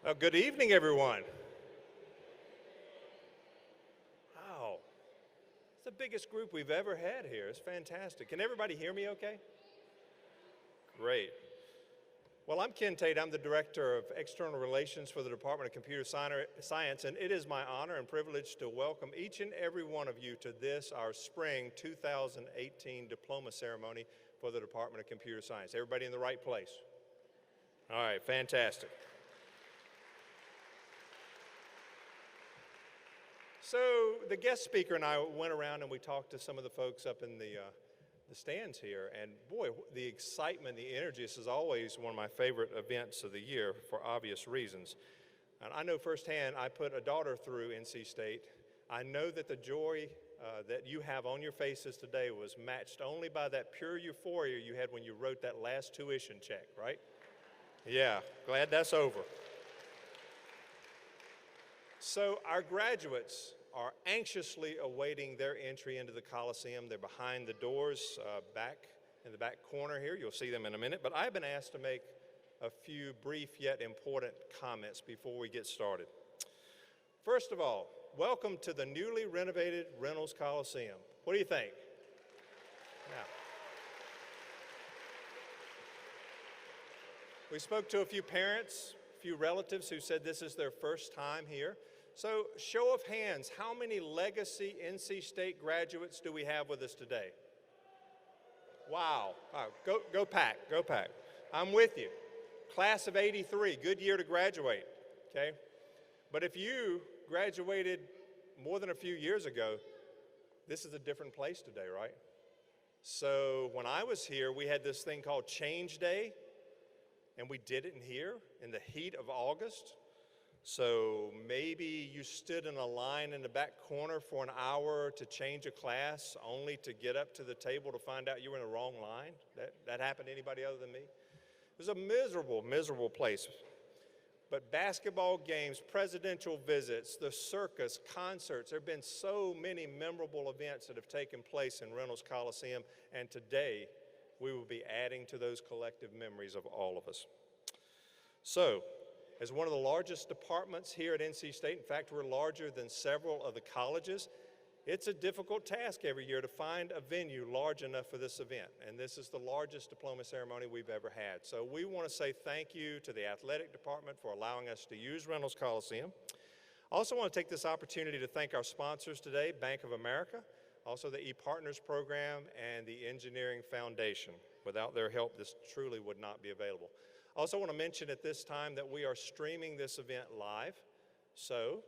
Well, good evening, everyone. Wow, it's the biggest group we've ever had here. It's fantastic. Can everybody hear me okay? Great. Well, I'm Ken Tate. I'm the Director of External Relations for the Department of Computer Science, and it is my honor and privilege to welcome each and every one of you to this, our spring 2018 Diploma ceremony for the Department of Computer Science. Everybody in the right place? All right, fantastic. So the guest speaker and I went around and we talked to some of the folks up in the stands here, and boy, the excitement, the energy, this is always one of my favorite events of the year for obvious reasons. And I know firsthand, I put a daughter through NC State. I know that the joy that you have on your faces today was matched only by that pure euphoria you had when you wrote that last tuition check, right? Yeah, glad that's over. So our graduates are anxiously awaiting their entry into the Coliseum. They're behind the doors, back in the back corner here. You'll see them in a minute. But I've been asked to make a few brief yet important comments before we get started. First of all, welcome to the newly renovated Reynolds Coliseum. What do you think? Yeah. We spoke to a few parents, a few relatives who said this is their first time here. So, show of hands, how many legacy NC State graduates do we have with us today? Wow. Go Pack, go Pack. I'm with you. Class of '83, good year to graduate, okay? But if you graduated more than a few years ago, this is a different place today, right? So when I was here, we had this thing called Change Day, and we did it in here in the heat of August. So maybe you stood in a line in the back corner for an hour to change a class, only to get up to the table to find out you were in the wrong line. That happened to anybody other than me? It was a miserable, miserable place. But basketball games, presidential visits, the circus, concerts, there have been so many memorable events that have taken place in Reynolds Coliseum, and today we will be adding to those collective memories of all of us. So, as one of the largest departments here at NC State, in fact, we're larger than several of the colleges, it's a difficult task every year to find a venue large enough for this event. And this is the largest diploma ceremony we've ever had. So we want to say thank you to the athletic department for allowing us to use Reynolds Coliseum. I also want to take this opportunity to thank our sponsors today, Bank of America, also the ePartners program, and the Engineering Foundation. Without their help, this truly would not be available. I also want to mention at this time that we are streaming this event live. So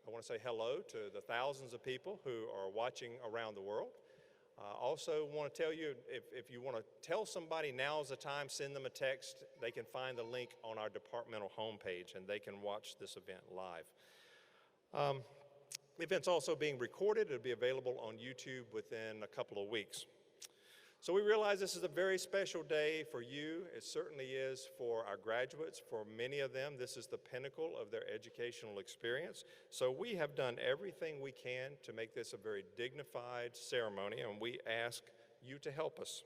I want to say hello to the thousands of people who are watching around the world. Also want to tell you, if you want to tell somebody now's the time, send them a text. They can find the link on our departmental homepage and they can watch this event live. The event's also being recorded. It'll be available on YouTube within a couple of weeks. So we realize this is a very special day for you. It certainly is for our graduates. For many of them, this is the pinnacle of their educational experience. So we have done everything we can to make this a very dignified ceremony, and we ask you to help us.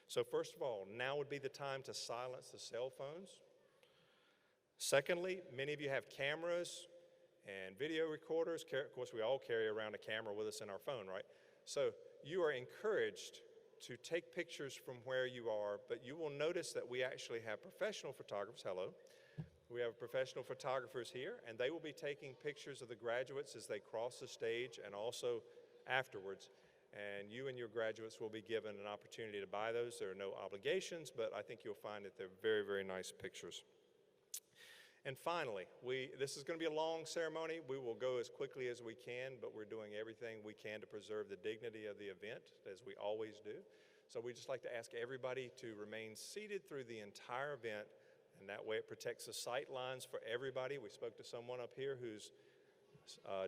So first of all, now would be the time to silence the cell phones. Secondly, many of you have cameras and video recorders. Of course, we all carry around a camera with us in our phone, right? So you are encouraged to take pictures from where you are, but you will notice that we actually have professional photographers. Hello. We have professional photographers here, and they will be taking pictures of the graduates as they cross the stage and also afterwards. And you and your graduates will be given an opportunity to buy those. There are no obligations, but I think you'll find that they're very, very nice pictures. And finally, this is going to be a long ceremony. We will go as quickly as we can, but we're doing everything we can to preserve the dignity of the event, as we always do. So we'd just like to ask everybody to remain seated through the entire event, and that way it protects the sight lines for everybody. We spoke to someone up here whose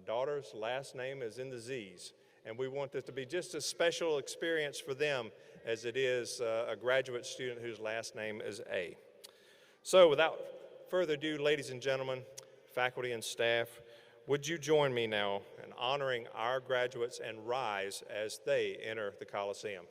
daughter's last name is in the Z's, and we want this to be just a special experience for them as it is a graduate student whose last name is A. So without further ado, ladies and gentlemen, faculty and staff, would you join me now in honoring our graduates and rise as they enter the Coliseum?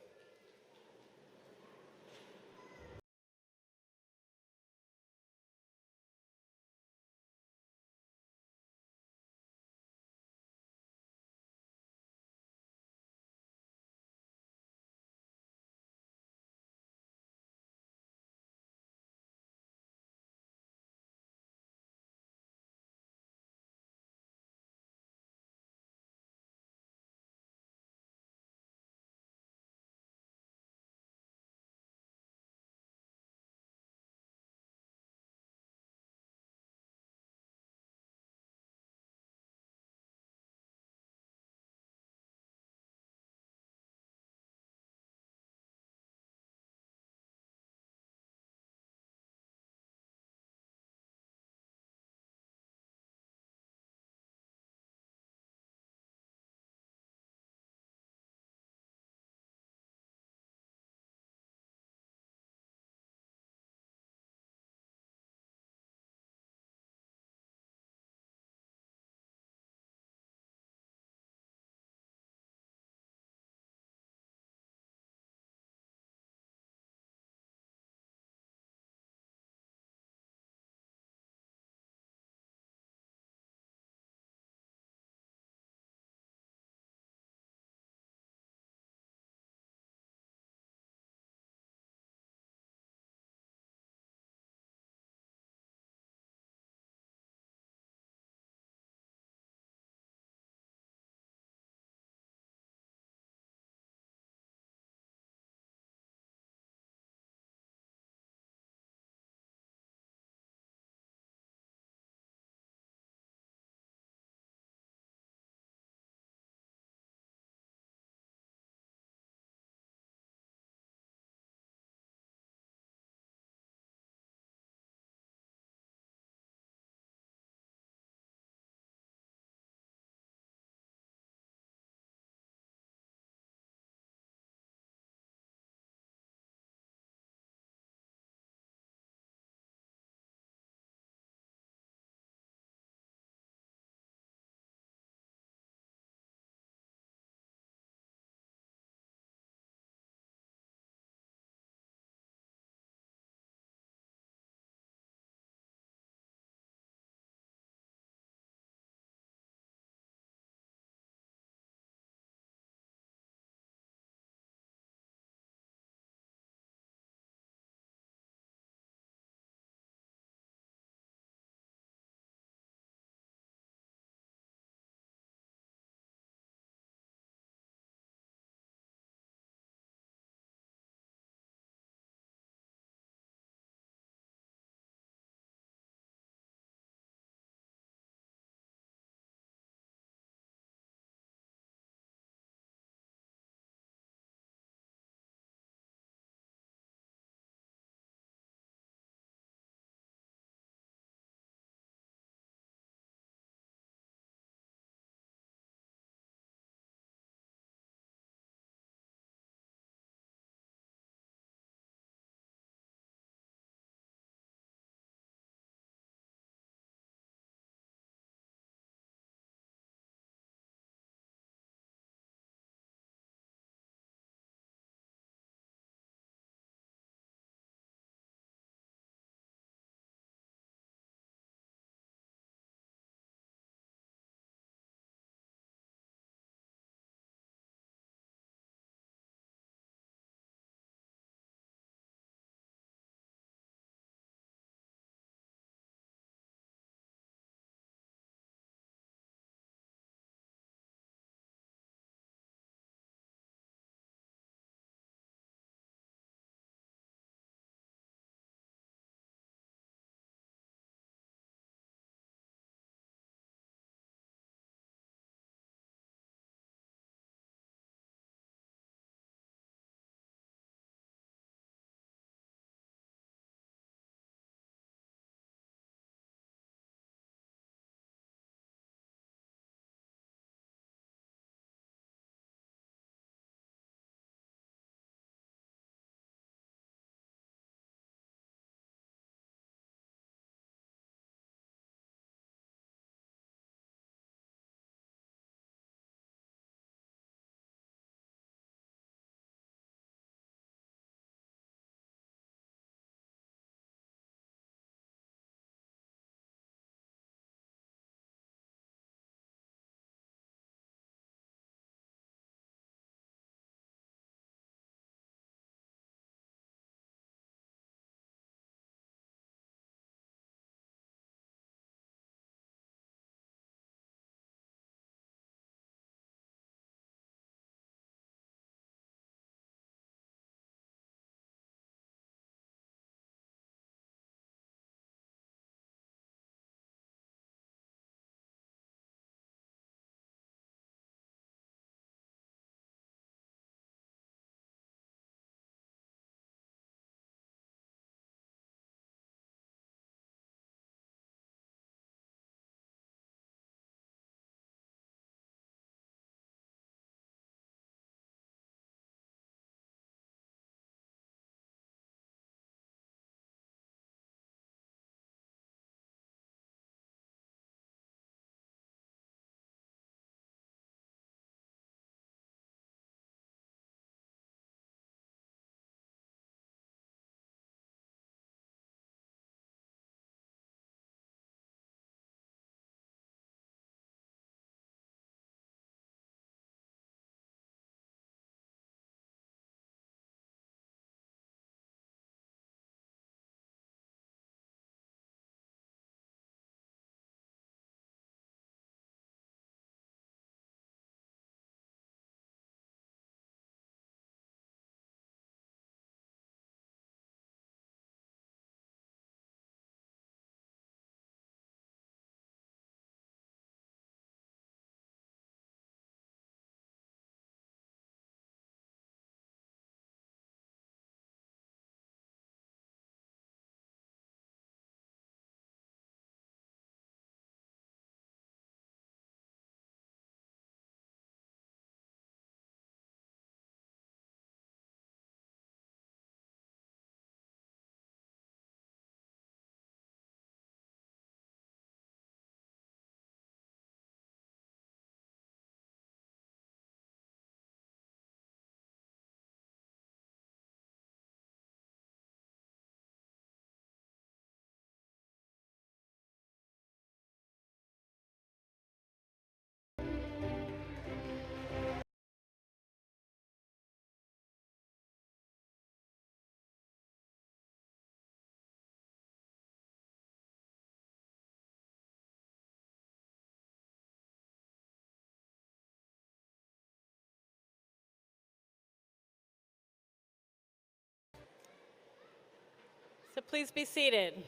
Please be seated.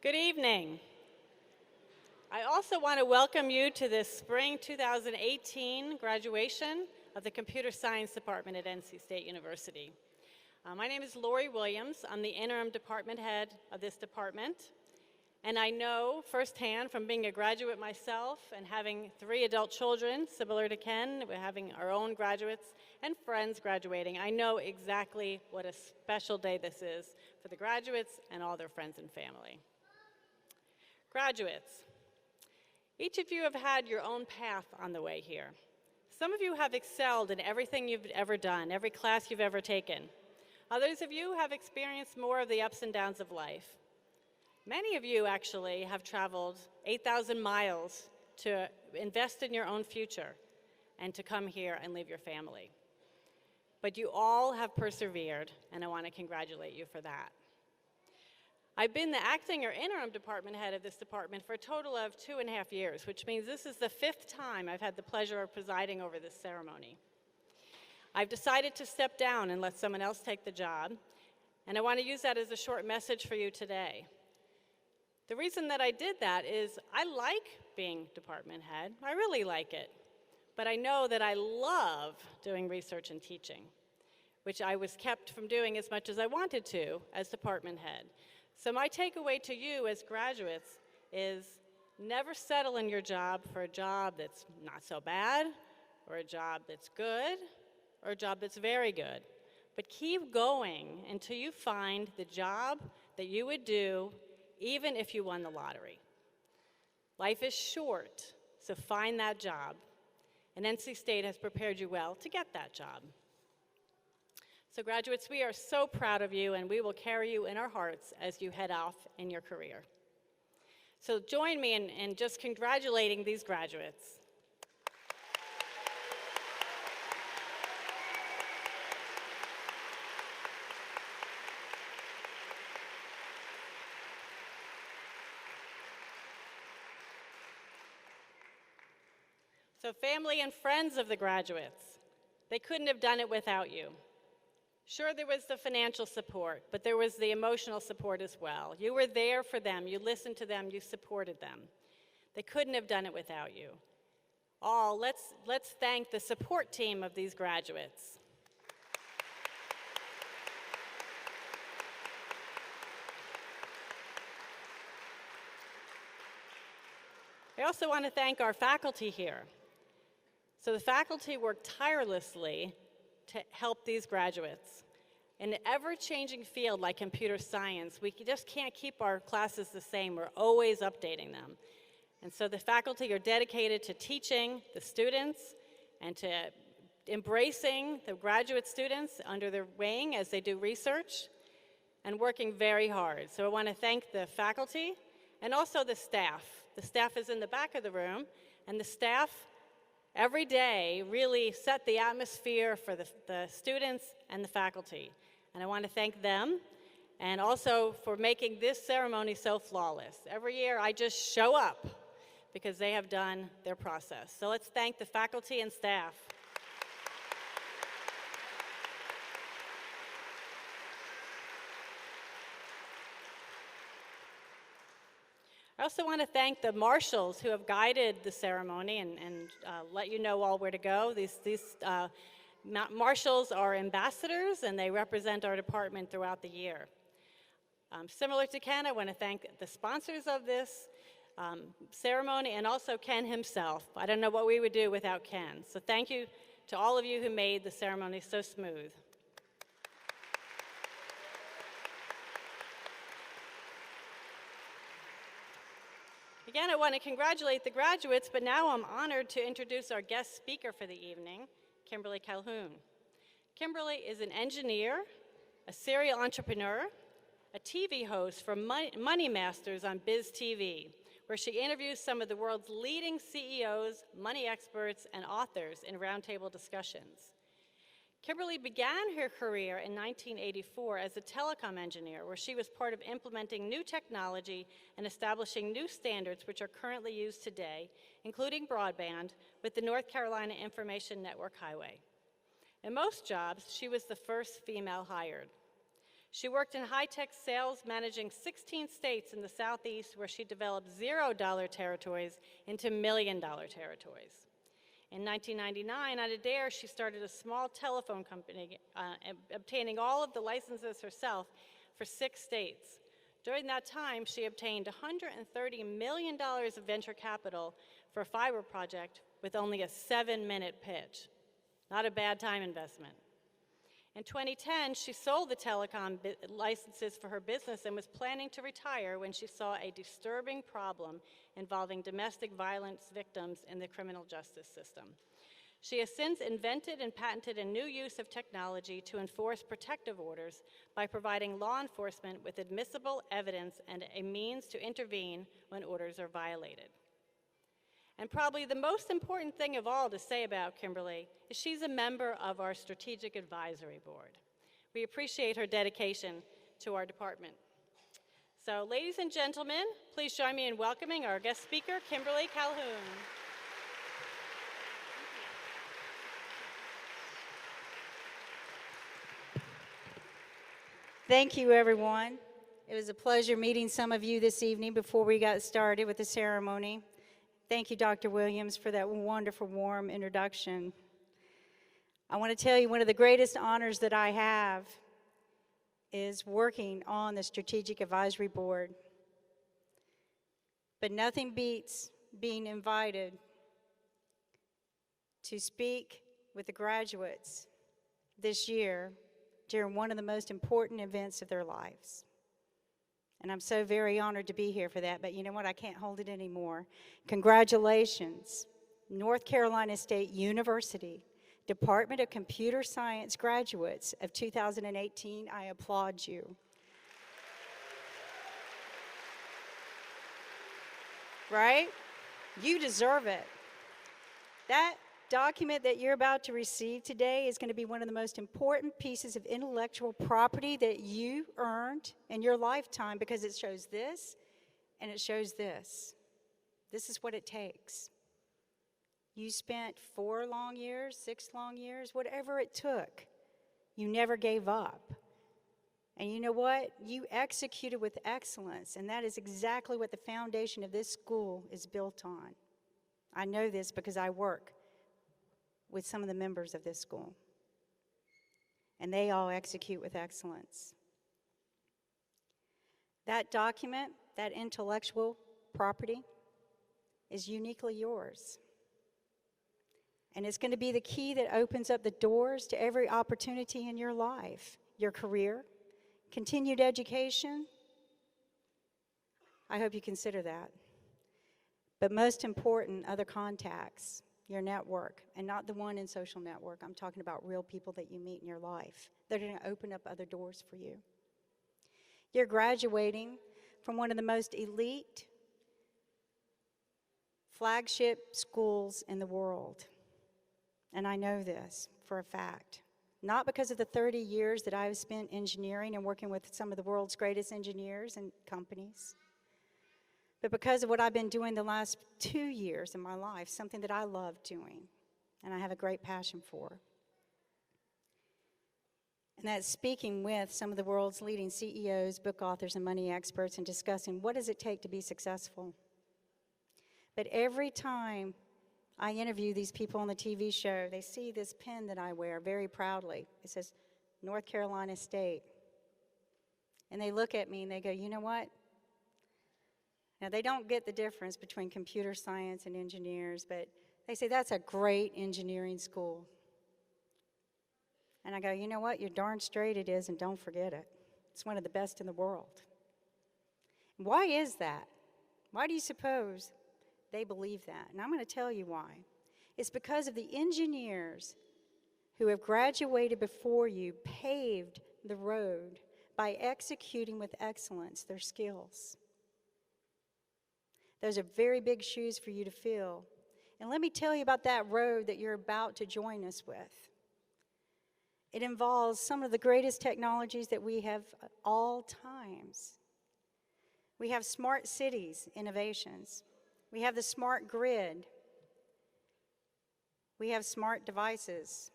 Good evening. I also want to welcome you to the spring 2018 graduation of the Computer Science Department at NC State University. My name is Lori Williams. I'm the interim department head of this department. And I know firsthand from being a graduate myself and having 3 adult children, similar to Ken, we're having our own graduates and friends graduating. I know exactly what a special day this is for the graduates and all their friends and family. Graduates, each of you have had your own path on the way here. Some of you have excelled in everything you've ever done, every class you've ever taken. Others of you have experienced more of the ups and downs of life. Many of you actually have traveled 8,000 miles to invest in your own future and to come here and leave your family. But you all have persevered, and I want to congratulate you for that. I've been the acting or interim department head of this department for a total of 2.5 years, which means this is the 5th time I've had the pleasure of presiding over this ceremony. I've decided to step down and let someone else take the job, and I want to use that as a short message for you today. The reason that I did that is I like being department head. I really like it. But I know that I love doing research and teaching, which I was kept from doing as much as I wanted to as department head. So my takeaway to you as graduates is never settle in your job for a job that's not so bad, or a job that's good, or a job that's very good. But keep going until you find the job that you would do even if you won the lottery. Life is short, so find that job. And NC State has prepared you well to get that job. So graduates, we are so proud of you, and we will carry you in our hearts as you head off in your career. So join me in just congratulating these graduates. So family and friends of the graduates, they couldn't have done it without you. Sure, there was the financial support, but there was the emotional support as well. You were there for them, you listened to them, you supported them. They couldn't have done it without you. Let's thank the support team of these graduates. I also want to thank our faculty here. So the faculty worked tirelessly to help these graduates. In an ever-changing field like computer science, we just can't keep our classes the same. We're always updating them. And so the faculty are dedicated to teaching the students and to embracing the graduate students under their wing as they do research and working very hard. So I want to thank the faculty and also the staff. The staff is in the back of the room, and the staff every day really set the atmosphere for the students and the faculty. And I want to thank them, and also for making this ceremony so flawless. Every year I just show up because they have done their process. So let's thank the faculty and staff. I also want to thank the marshals who have guided the ceremony and let you know all where to go. These marshals are ambassadors, and they represent our department throughout the year. Similar to Ken, I want to thank the sponsors of this ceremony and also Ken himself. I don't know what we would do without Ken. So thank you to all of you who made the ceremony so smooth. Again, I want to congratulate the graduates, but now I'm honored to introduce our guest speaker for the evening, Kimberly Calhoun. Kimberly is an engineer, a serial entrepreneur, a TV host for Money Masters on Biz TV, where she interviews some of the world's leading CEOs, money experts, and authors in roundtable discussions. Kimberly began her career in 1984 as a telecom engineer, where she was part of implementing new technology and establishing new standards which are currently used today, including broadband, with the North Carolina Information Network Highway. In most jobs, she was the first female hired. She worked in high-tech sales, managing 16 states in the Southeast, where she developed $0 territories into million-dollar territories. In 1999, at Adair, she started a small telephone company, obtaining all of the licenses herself for 6 states. During that time, she obtained $130 million of venture capital for a fiber project with only a 7-minute pitch. Not a bad time investment. In 2010, she sold the telecom licenses for her business and was planning to retire when she saw a disturbing problem involving domestic violence victims in the criminal justice system. She has since invented and patented a new use of technology to enforce protective orders by providing law enforcement with admissible evidence and a means to intervene when orders are violated. And probably the most important thing of all to say about Kimberly is she's a member of our Strategic Advisory Board. We appreciate her dedication to our department. So, ladies and gentlemen, please join me in welcoming our guest speaker, Kimberly Calhoun. Thank you, everyone. It was a pleasure meeting some of you this evening before we got started with the ceremony. Thank you, Dr. Williams, for that wonderful, warm introduction. I want to tell you one of the greatest honors that I have is working on the Strategic Advisory Board. But nothing beats being invited to speak with the graduates this year during one of the most important events of their lives. And I'm so very honored to be here for that, but you know what? I can't hold it anymore. Congratulations, North Carolina State University, Department of Computer Science graduates of 2018. I applaud you. Right? You deserve it. That document that you're about to receive today is going to be one of the most important pieces of intellectual property that you earned in your lifetime, because it shows this and it shows this. This is what it takes. You spent 4 long years, 6 long years, whatever it took. You never gave up. And you know what? You executed with excellence, and that is exactly what the foundation of this school is built on. I know this because I work with some of the members of this school, and they all execute with excellence. That document, that intellectual property, is uniquely yours. And it's going to be the key that opens up the doors to every opportunity in your life, your career, continued education. I hope you consider that. But most important, other contacts, your network, and not the one in social network. I'm talking about real people that you meet in your life. They're going to open up other doors for you. You're graduating from one of the most elite flagship schools in the world. And I know this for a fact. Not because of the 30 years that I've spent engineering and working with some of the world's greatest engineers and companies, but because of what I've been doing the last 2 years in my life, something that I love doing and I have a great passion for. And that's speaking with some of the world's leading CEOs, book authors, and money experts and discussing what does it take to be successful. But every time I interview these people on the TV show, they see this pin that I wear very proudly. It says, North Carolina State. And they look at me and they go, you know what? Now, they don't get the difference between computer science and engineers, but they say, that's a great engineering school. And I go, you know what? You're darn straight it is, and don't forget it. It's one of the best in the world. Why is that? Why do you suppose they believe that? And I'm going to tell you why. It's because of the engineers who have graduated before you paved the road by executing with excellence their skills. Those are very big shoes for you to fill. And let me tell you about that road that you're about to join us with. It involves some of the greatest technologies that we have at all times. We have smart cities innovations. We have the smart grid. We have smart devices.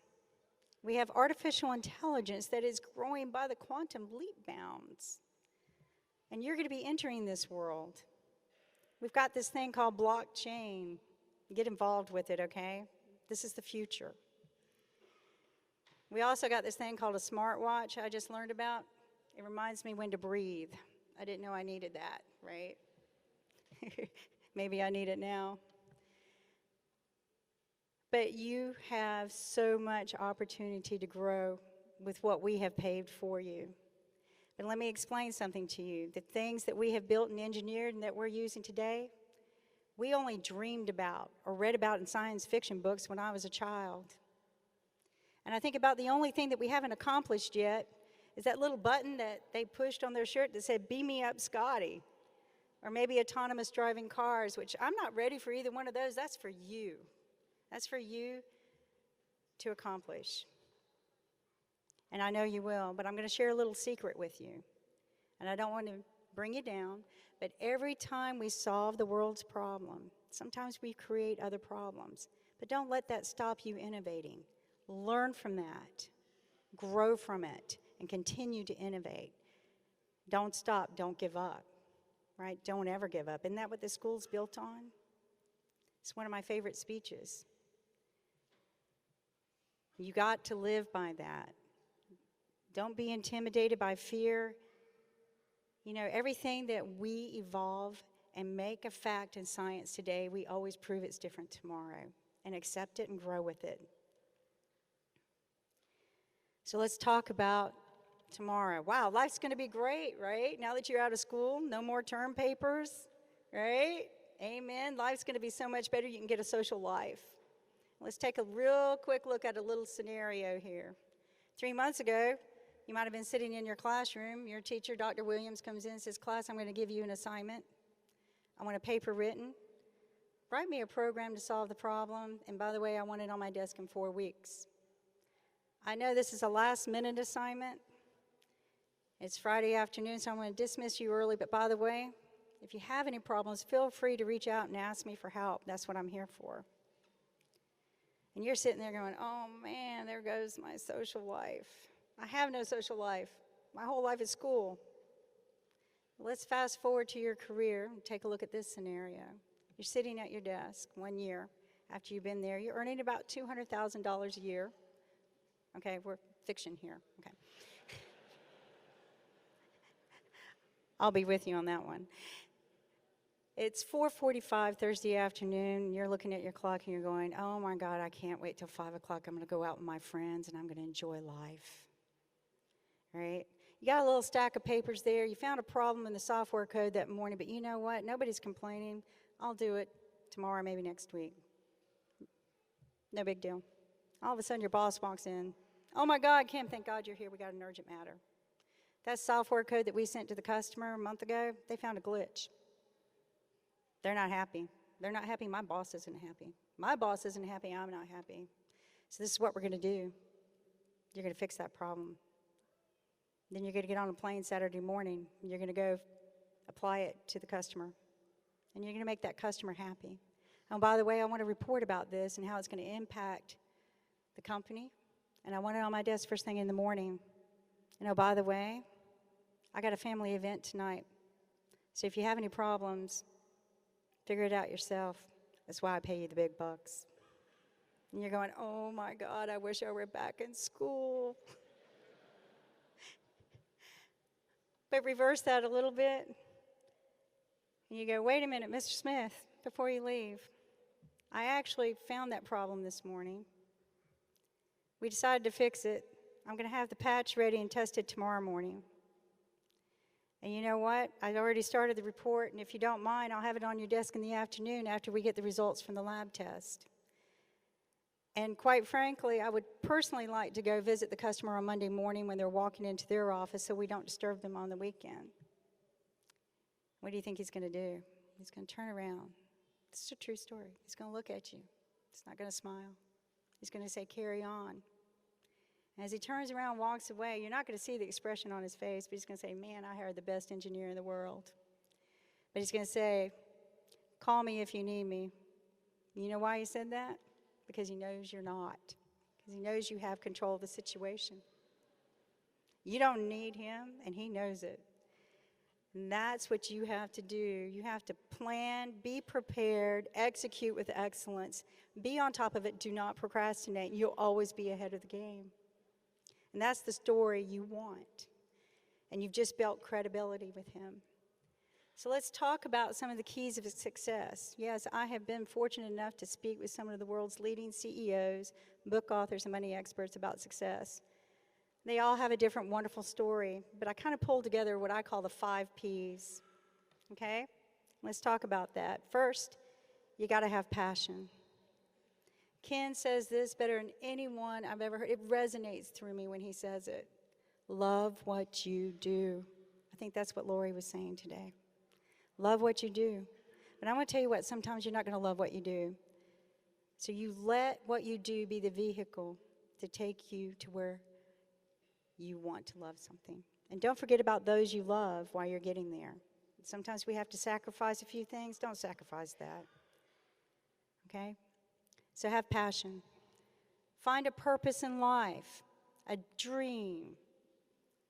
We have artificial intelligence that is growing by the quantum leap bounds. And you're going to be entering this world. We've got this thing called blockchain. Get involved with it, okay? This is the future. We also got this thing called a smartwatch I just learned about. It reminds me when to breathe. I didn't know I needed that, right? Maybe I need it now. But you have so much opportunity to grow with what we have paved for you. But let me explain something to you. The things that we have built and engineered and that we're using today, we only dreamed about or read about in science fiction books when I was a child. And I think about the only thing that we haven't accomplished yet is that little button that they pushed on their shirt that said, "Beam me up, Scotty." Or maybe autonomous driving cars, which I'm not ready for either one of those. That's for you. That's for you to accomplish. And I know you will, but I'm going to share a little secret with you. And I don't want to bring you down, but every time we solve the world's problem, sometimes we create other problems. But don't let that stop you innovating. Learn from that, grow from it, and continue to innovate. Don't stop, don't give up, right? Don't ever give up. Isn't that what the school's built on? It's one of my favorite speeches. You got to live by that. Don't be intimidated by fear. You know, everything that we evolve and make a fact in science today, we always prove it's different tomorrow and accept it and grow with it. So let's talk about tomorrow. Wow, life's going to be great, right? Now that you're out of school, no more term papers, right? Amen. Life's going to be so much better. You can get a social life. Let's take a real quick look at a little scenario here. 3 months ago, you might have been sitting in your classroom. Your teacher, Dr. Williams, comes in and says, "Class, I'm going to give you an assignment. I want a paper written. Write me a program to solve the problem. And by the way, I want it on my desk in 4 weeks." I know this is a last-minute assignment. It's Friday afternoon, so I'm going to dismiss you early. But by the way, if you have any problems, feel free to reach out and ask me for help. That's what I'm here for. And you're sitting there going, "Oh, man, there goes my social life. I have no social life. My whole life is school." Let's fast forward to your career and take a look at this scenario. You're sitting at your desk 1 year after you've been there. You're earning about $200,000 a year. Okay, we're fiction here. Okay. I'll be with you on that one. It's 4:45 Thursday afternoon, and you're looking at your clock and you're going, "Oh my God, I can't wait till 5 o'clock. I'm going to go out with my friends and I'm going to enjoy life." Right? You got a little stack of papers there. You found a problem in the software code that morning, but you know what? Nobody's complaining. I'll do it tomorrow, maybe next week. No big deal. All of a sudden, your boss walks in. "Oh my God, Kim, thank God you're here. We got an urgent matter." That software code that we sent to the customer a month ago, they found a glitch. They're not happy. They're not happy. My boss isn't happy. My boss isn't happy. I'm not happy. So this is what we're going to do. You're going to fix that problem. Then you're going to get on a plane Saturday morning. And you're going to go apply it to the customer. And you're going to make that customer happy. And by the way, I want to report about this and how it's going to impact the company. And I want it on my desk first thing in the morning. And oh, by the way, I got a family event tonight. So if you have any problems, figure it out yourself. That's why I pay you the big bucks. And you're going, "Oh my God, I wish I were back in school." But reverse that a little bit. And you go, "Wait a minute, Mr. Smith, before you leave. I actually found that problem this morning. We decided to fix it. I'm going to have the patch ready and tested tomorrow morning. And you know what? I already started the report, and if you don't mind, I'll have it on your desk in the afternoon after we get the results from the lab test. And quite frankly, I would personally like to go visit the customer on Monday morning when they're walking into their office so we don't disturb them on the weekend." What do you think he's going to do? He's going to turn around. This is a true story. He's going to look at you. He's not going to smile. He's going to say, "Carry on." As he turns around and walks away, you're not going to see the expression on his face, but he's going to say, man, I hired the best engineer in the world. But he's going to say, call me if you need me. You know why he said that? Because he knows you're not. Because he knows you have control of the situation. You don't need him, and he knows it. And that's what you have to do. You have to plan, be prepared, execute with excellence, be on top of it, do not procrastinate. You'll always be ahead of the game. And that's the story you want. And you've just built credibility with him. So let's talk about some of the keys of success. Yes, I have been fortunate enough to speak with some of the world's leading CEOs, book authors, and money experts about success. They all have a different wonderful story, but I kind of pulled together what I call the 5 Ps. Okay? Let's talk about that. First, you got to have passion. Ken says this better than anyone I've ever heard. It resonates through me when he says it. Love what you do. I think that's what Lori was saying today. Love what you do. But I'm going to tell you what, sometimes you're not going to love what you do. So you let what you do be the vehicle to take you to where you want to love something. And don't forget about those you love while you're getting there. Sometimes we have to sacrifice a few things. Don't sacrifice that. Okay? So have passion. Find a purpose in life, a dream,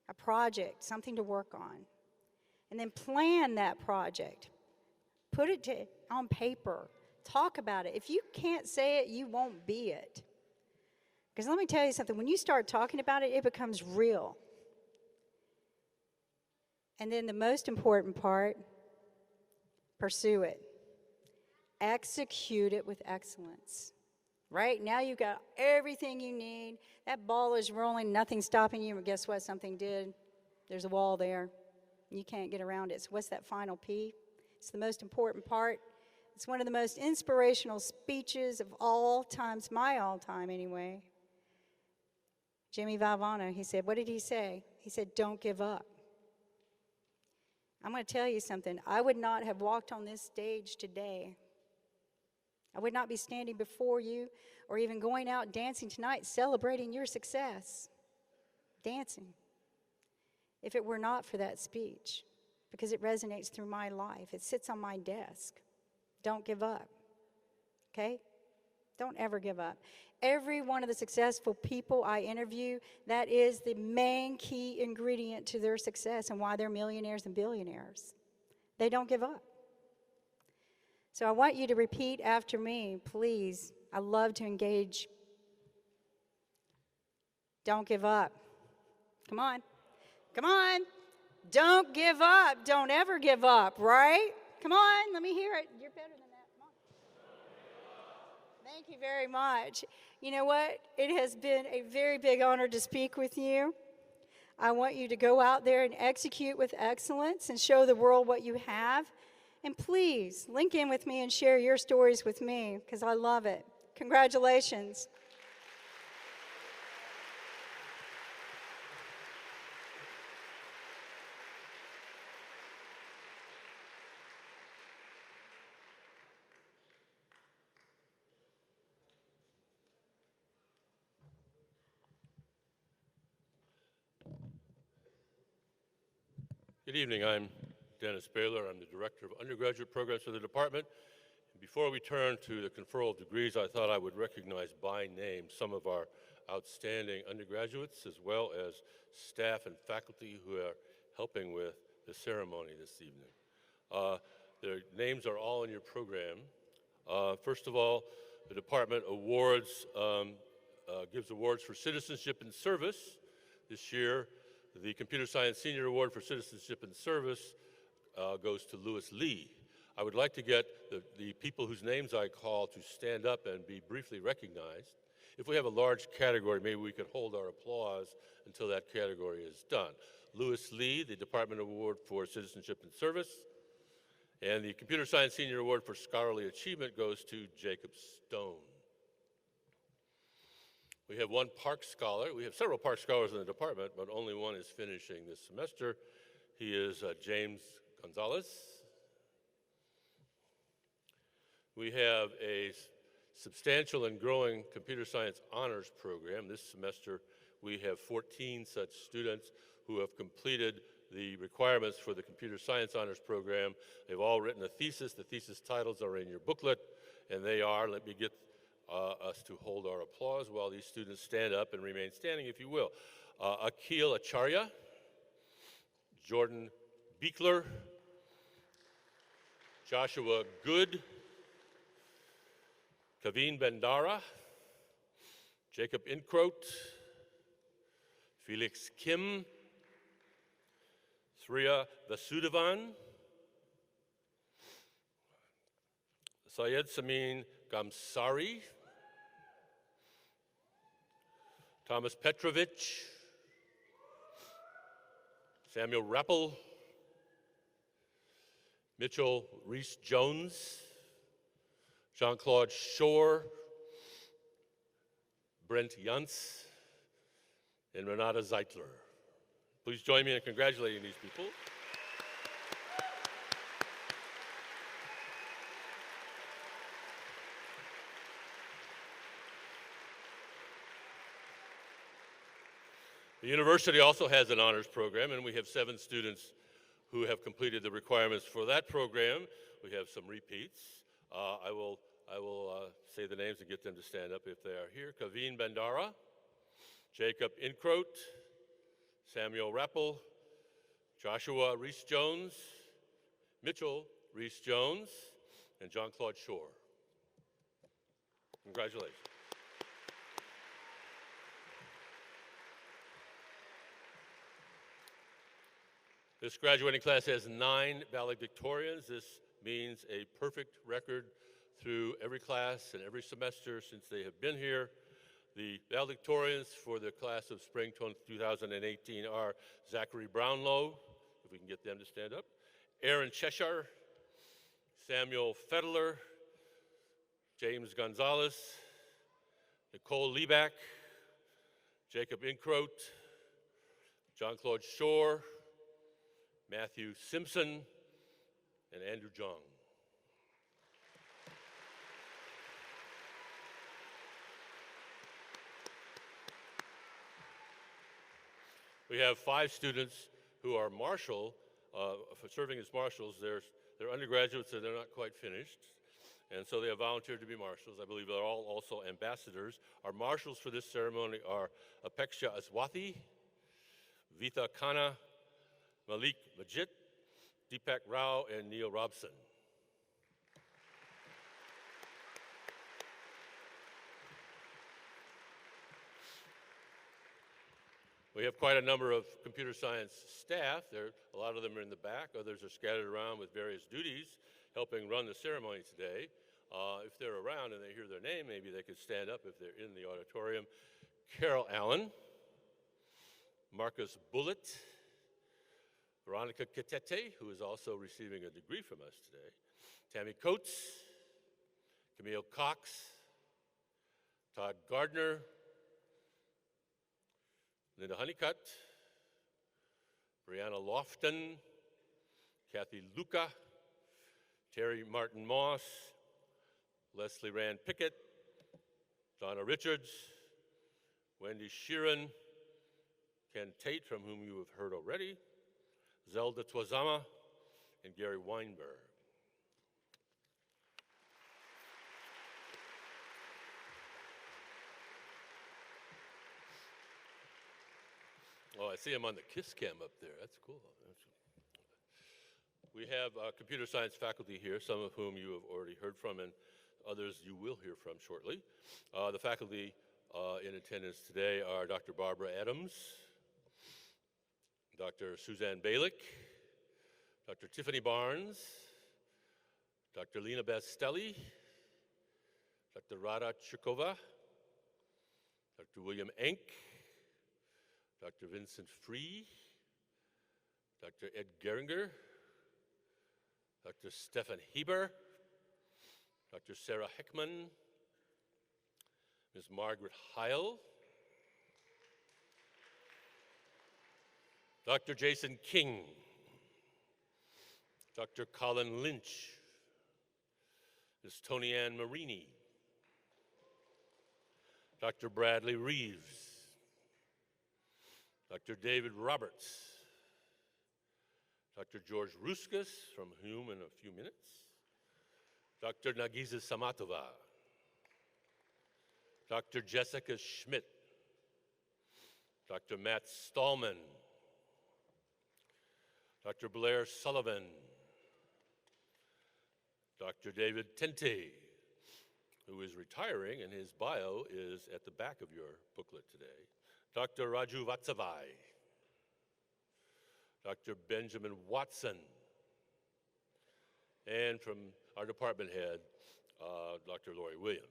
a project, something to work on. And then plan that project. Put it on paper. Talk about it. If you can't say it, you won't be it. Because let me tell you something, when you start talking about it, it becomes real. And then the most important part, pursue it. Execute it with excellence. Right? Now you've got everything you need. That ball is rolling, nothing's stopping you, but guess what? Something did. There's a wall there. You can't get around it. So what's that final P? It's the most important part. It's one of the most inspirational speeches of all times, my all time anyway. Jimmy Valvano, he said, what did he say? He said, don't give up. I'm going to tell you something. I would not have walked on this stage today. I would not be standing before you or even going out dancing tonight celebrating your success. Dancing. If it were not for that speech, because it resonates through my life. It sits on my desk. Don't give up. Okay? Don't ever give up. Every one of the successful people I interview, that is the main key ingredient to their success and why they're millionaires and billionaires. They don't give up. So I want you to repeat after me, please. I love to engage. Don't give up. Come on. Come on. Don't give up. Don't ever give up, right? Come on. Let me hear it. You're better than that. Come on. Thank you very much. You know what? It has been a very big honor to speak with you. I want you to go out there and execute with excellence and show the world what you have. And please, link in with me and share your stories with me because I love it. Congratulations. Good evening. I'm Dennis Baylor. I'm the Director of Undergraduate Programs for the department. And before we turn to the conferral of degrees, I thought I would recognize by name some of our outstanding undergraduates as well as staff and faculty who are helping with the ceremony this evening. Their names are all in your program. First of all, the department awards, gives awards for citizenship and service. This year, the Computer Science Senior Award for Citizenship and Service goes to Louis Lee. I would like to get the people whose names I call to stand up and be briefly recognized. If we have a large category, maybe we could hold our applause until that category is done. Louis Lee, the Department Award for Citizenship and Service, and the Computer Science Senior Award for Scholarly Achievement goes to Jacob Stone. We have one Park Scholar. We have several Park Scholars in the department, but only one is finishing this semester. He is James Gonzalez. We have a substantial and growing computer science honors program. This semester, we have 14 such students who have completed the requirements for the Computer Science Honors Program. They've all written a thesis. The thesis titles are in your booklet, and they are, let me get us to hold our applause while these students stand up and remain standing, if you will. Akhil Acharya, Jordan Beekler, Joshua Good, Kaveen Bandara, Jacob Inkroat, Felix Kim, Sriya Vasudevan, Syed Samin Gamsari, Thomas Petrovich, Samuel Rappel, Mitchell Reese-Jones, Jean-Claude Shore, Brent Yunts, and Renata Zeitler. Please join me in congratulating these people. The university also has an honors program, and we have 7 students who have completed the requirements for that program. We have some repeats. I will say the names and get them to stand up if they are here. Kaveen Bandara, Jacob Inkroat, Samuel Rappel, Joshua Reese-Jones, Mitchell Reese-Jones, and Jean-Claude Shore. Congratulations. This graduating class has 9 valedictorians. This means a perfect record through every class and every semester since they have been here. The valedictorians for the class of spring 2018 are Zachary Brownlow, if we can get them to stand up, Aaron Cheshire, Samuel Fedler, James Gonzalez, Nicole Lieback, Jacob Inkroat, Jean-Claude Shore, Matthew Simpson, and Andrew Jong. We have 5 students who are marshal, for serving as marshals. They're undergraduates and they're not quite finished. And so they have volunteered to be marshals. I believe they're all also ambassadors. Our marshals for this ceremony are Apeksha Aswathi, Vita Khanna, Malik Majid, Deepak Rao, and Neil Robson. We have quite a number of computer science staff. A lot of them are in the back. Others are scattered around with various duties, helping run the ceremony today. If they're around and they hear their name, maybe they could stand up if they're in the auditorium. Carol Allen, Marcus Bullitt, Veronica Katete, who is also receiving a degree from us today, Tammy Coates, Camille Cox, Todd Gardner, Linda Honeycutt, Brianna Lofton, Kathy Luca, Terry Martin Moss, Leslie Rand Pickett, Donna Richards, Wendy Sheeran, Ken Tate, from whom you have heard already, Zelda Twazama, and Gary Weinberg. Oh, I see him on the KISS cam up there. That's cool. We have computer science faculty here, some of whom you have already heard from, and others you will hear from shortly. The faculty in attendance today are Dr. Barbara Adams, Dr. Suzanne Balick, Dr. Tiffany Barnes, Dr. Lena Bastelli, Dr. Rada Chikova, Dr. William Enck, Dr. Vincent Free, Dr. Ed Geringer, Dr. Stefan Heber, Dr. Sarah Heckman, Ms. Margaret Heil, Dr. Jason King, Dr. Colin Lynch, Ms. Tony Ann Marini, Dr. Bradley Reeves, Dr. David Roberts, Dr. George Ruskas, from whom in a few minutes, Dr. Nagiza Samatova, Dr. Jessica Schmidt, Dr. Matt Stallman, Dr. Blair Sullivan, Dr. David Tente, who is retiring, and his bio is at the back of your booklet today, Dr. Raju Vatsavai, Dr. Benjamin Watson, and from our department head, Dr. Lori Williams.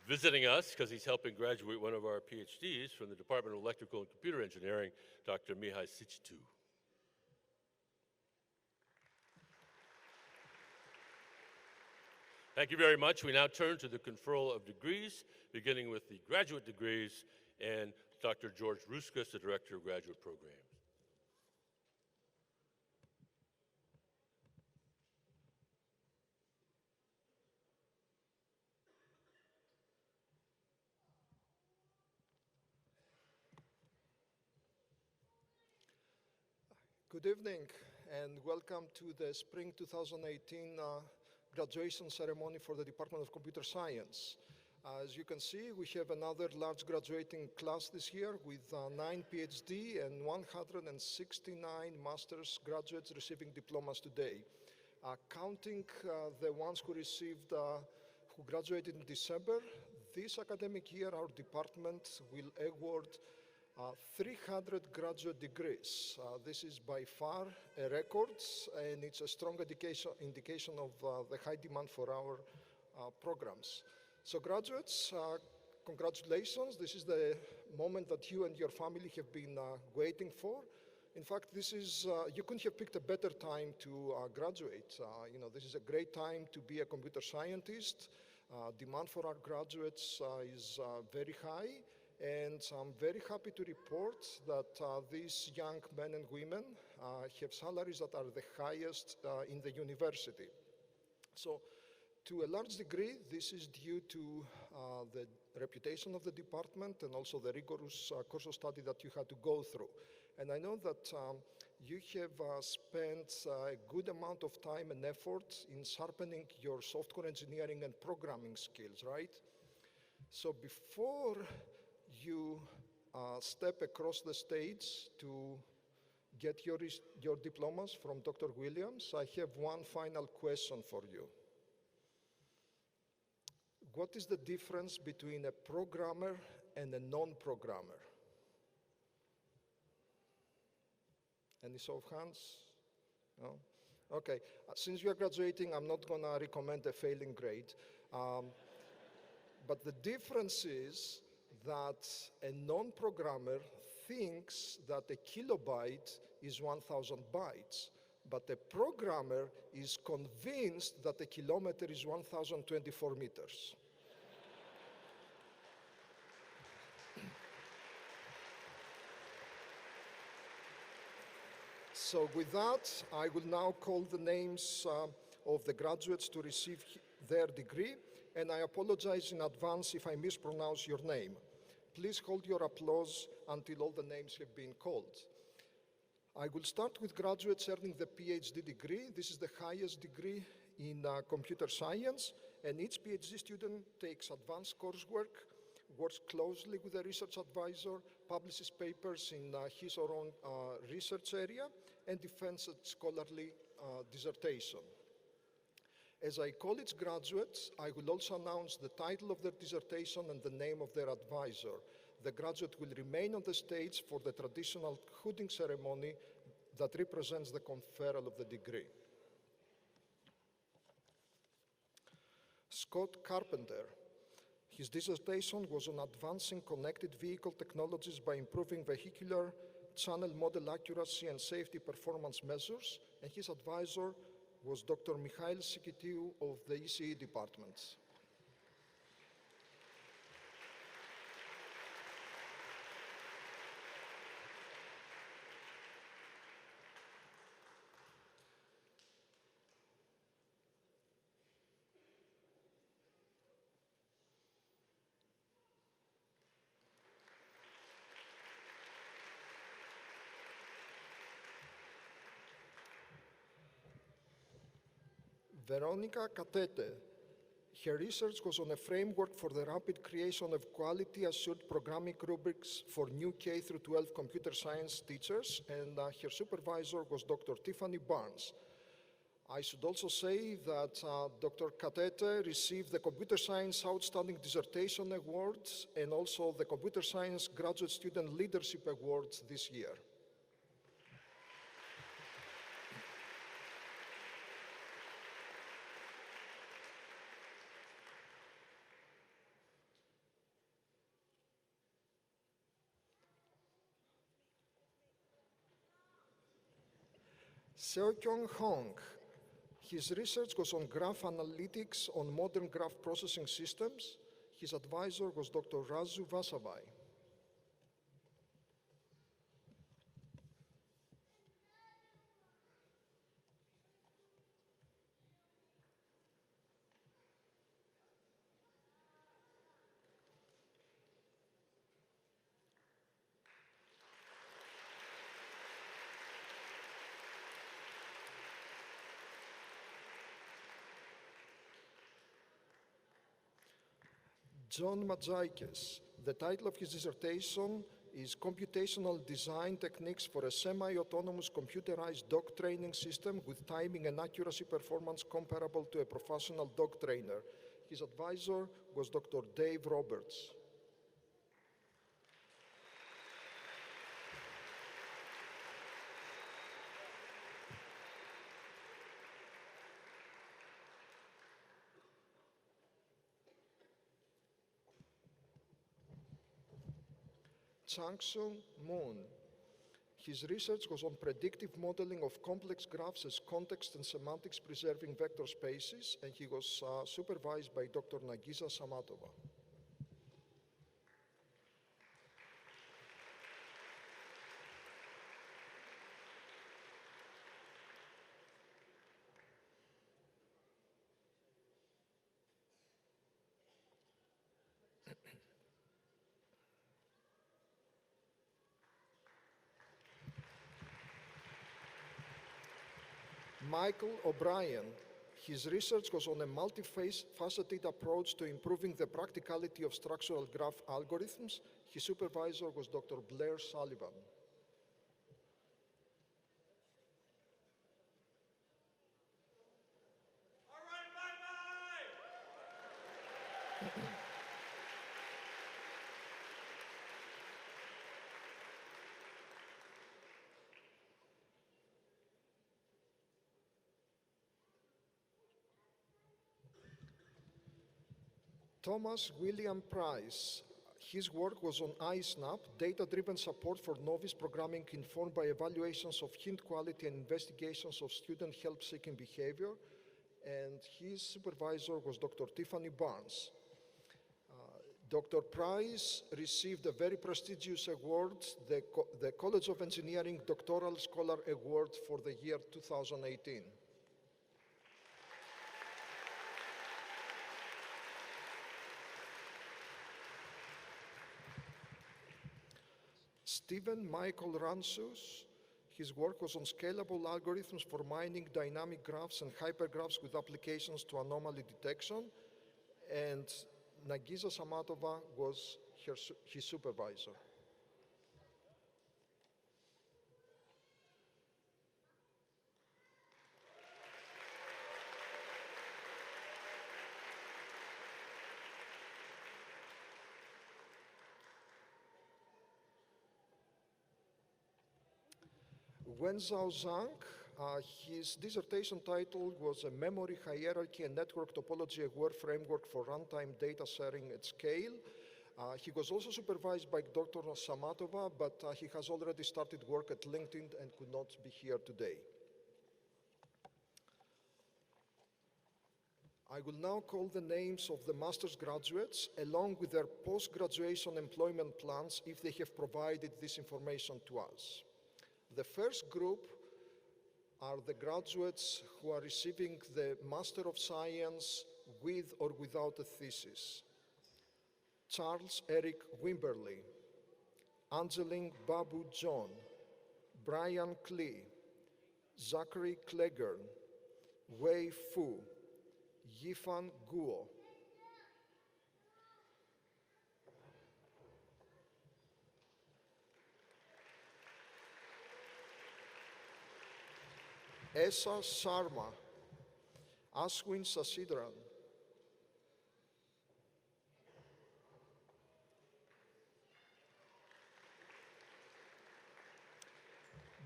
Visiting us, because he's helping graduate one of our PhDs from the Department of Electrical and Computer Engineering, Dr. Mihai Sicitu. Thank you very much. We now turn to the conferral of degrees, beginning with the graduate degrees and Dr. George Ruskas, the Director of Graduate Programs. Good evening and welcome to the Spring 2018 graduation ceremony for the Department of Computer Science. As you can see, we have another large graduating class this year with 9 PhD and 169 master's graduates receiving diplomas today. Counting the ones who received, who graduated in December, this academic year our department will award 300 graduate degrees. This is by far a record, and it's a strong indication of the high demand for our programs. So graduates, congratulations. This is the moment that you and your family have been waiting for. In fact, this is, you couldn't have picked a better time to graduate. This is a great time to be a computer scientist. Demand for our graduates is very high. And I'm very happy to report that these young men and women have salaries that are the highest in the university. So to a large degree, this is due to the reputation of the department and also the rigorous course of study that you had to go through. And I know that you have spent a good amount of time and effort in sharpening your software engineering and programming skills, right? So before you step across the stage to get your diplomas from Dr. Williams, I have one final question for you. What is the difference between a programmer and a non-programmer? Any show of hands? No? Okay, since you are graduating, I'm not gonna recommend a failing grade. But the difference is that a non-programmer thinks that a kilobyte is 1,000 bytes, but a programmer is convinced that a kilometer is 1,024 meters. So with that, I will now call the names of the graduates to receive their degree, and I apologize in advance if I mispronounce your name. Please hold your applause until all the names have been called. I will start with graduates earning the PhD degree. This is the highest degree in computer science, and each PhD student takes advanced coursework, works closely with a research advisor, publishes papers in his or own research area, and defends a scholarly dissertation. As I call its graduates, I will also announce the title of their dissertation and the name of their advisor. The graduate will remain on the stage for the traditional hooding ceremony that represents the conferral of the degree. Scott Carpenter. His dissertation was on advancing connected vehicle technologies by improving vehicular channel model accuracy and safety performance measures, and his advisor was Dr. Mikhail Sikitiu of the ECE department. Veronica Catete. Her research was on a framework for the rapid creation of quality-assured programming rubrics for new K-12 computer science teachers, and her supervisor was Dr. Tiffany Barnes. I should also say that Dr. Catete received the Computer Science Outstanding Dissertation Awards and also the Computer Science Graduate Student Leadership Awards this year. Seo-Kyung Hong. His research was on graph analytics on modern graph processing systems. His advisor was Dr. Razu Vasavai. John Matzaikis. The title of his dissertation is Computational Design Techniques for a Semi-Autonomous Computerized Dog Training System with Timing and Accuracy Performance Comparable to a Professional Dog Trainer. His advisor was Dr. Dave Roberts. Chang-Sung Moon. His research was on predictive modeling of complex graphs as context and semantics preserving vector spaces, and he was supervised by Dr. Nagisa Samatova. Michael O'Brien. His research was on a multifaceted approach to improving the practicality of structural graph algorithms. His supervisor was Dr. Blair Sullivan. All right, bye-bye! Thomas William Price. His work was on iSnap, data-driven support for novice programming informed by evaluations of hint quality and investigations of student help-seeking behavior. And his supervisor was Dr. Tiffany Barnes. Dr. Price received a very prestigious award, the College of Engineering Doctoral Scholar Award for the year 2018. Stephen Michael Ransus. His work was on scalable algorithms for mining dynamic graphs and hypergraphs with applications to anomaly detection, and Nagisa Samatova was his supervisor. Wenzhao Zhang, his dissertation title was a Memory Hierarchy and Network Topology Aware Framework for Runtime Data Sharing at Scale. He was also supervised by Dr. Samatova, but he has already started work at LinkedIn and could not be here today. I will now call the names of the master's graduates along with their post-graduation employment plans if they have provided this information to us. The first group are the graduates who are receiving the Master of Science with or without a thesis. Charles Eric Wimberly, Angeline Babu John, Brian Klee, Zachary Klegern, Wei Fu, Yifan Guo. Esa Sharma, Ashwin Sasidran,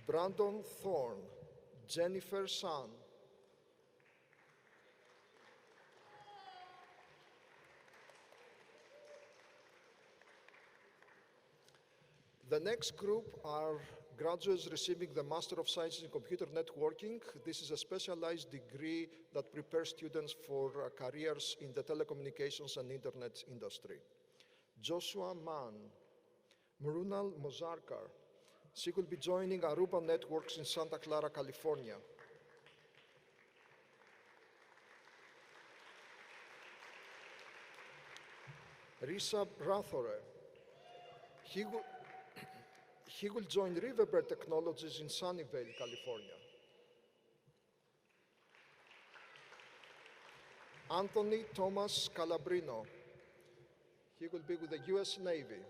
Brandon Thorne, Jennifer San, the next group are graduates receiving the Master of Science in Computer Networking. This is a specialized degree that prepares students for careers in the telecommunications and internet industry. Joshua Mann, Mrunal Mozarkar. She will be joining Aruba Networks in Santa Clara, California. Risa Rathore. He will join Riverbed Technologies in Sunnyvale, California. Anthony Thomas Calabrino. He will be with the US Navy.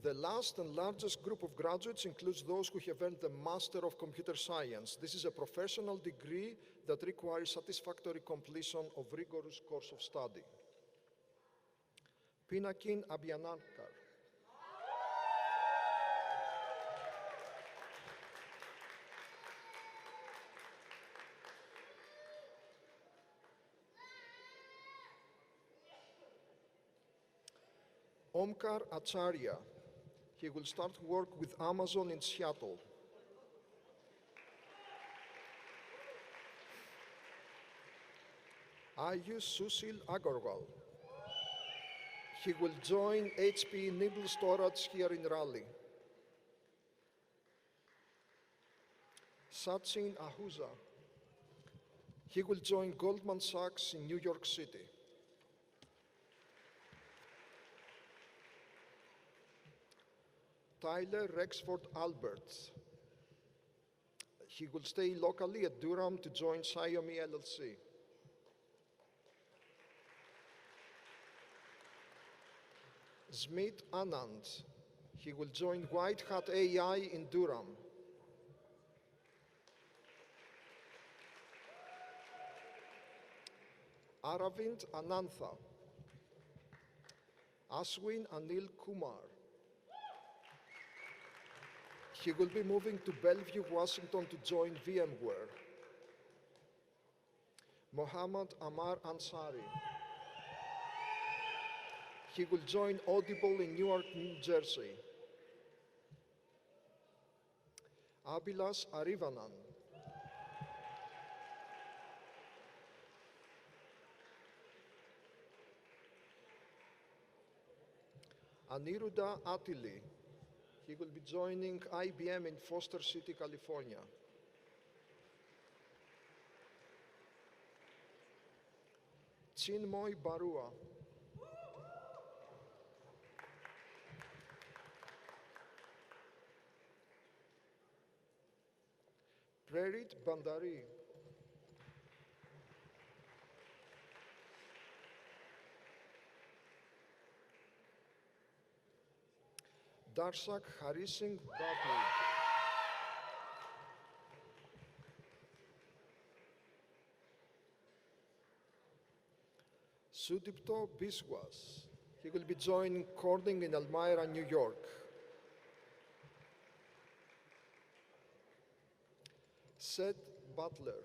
The last and largest group of graduates includes those who have earned the Master of Computer Science. This is a professional degree that requires satisfactory completion of rigorous course of study. Pinakin Abhyanakar. Omkar Acharya. He will start work with Amazon in Seattle. Ayush Sushil Agarwal. He will join HP Nibble Storage here in Raleigh. Sachin Ahuja. He will join Goldman Sachs in New York City. Tyler Rexford Alberts. He will stay locally at Durham to join Xiaomi LLC. Smith Anand. He will join White Hat AI in Durham. Aravind Anantha. Ashwin Anil Kumar. He will be moving to Bellevue, Washington to join VMware. Mohammad Amar Ansari. He will join Audible in Newark, New Jersey. Abhilash Arivanan. Aniruddha Atili. He will be joining IBM in Foster City, California. Chinmoy Barua. Prerit Bandari. Darshak Harisingh Bhatni. Sudipto Biswas. He will be joining Corning in Elmira, New York. Seth Butler.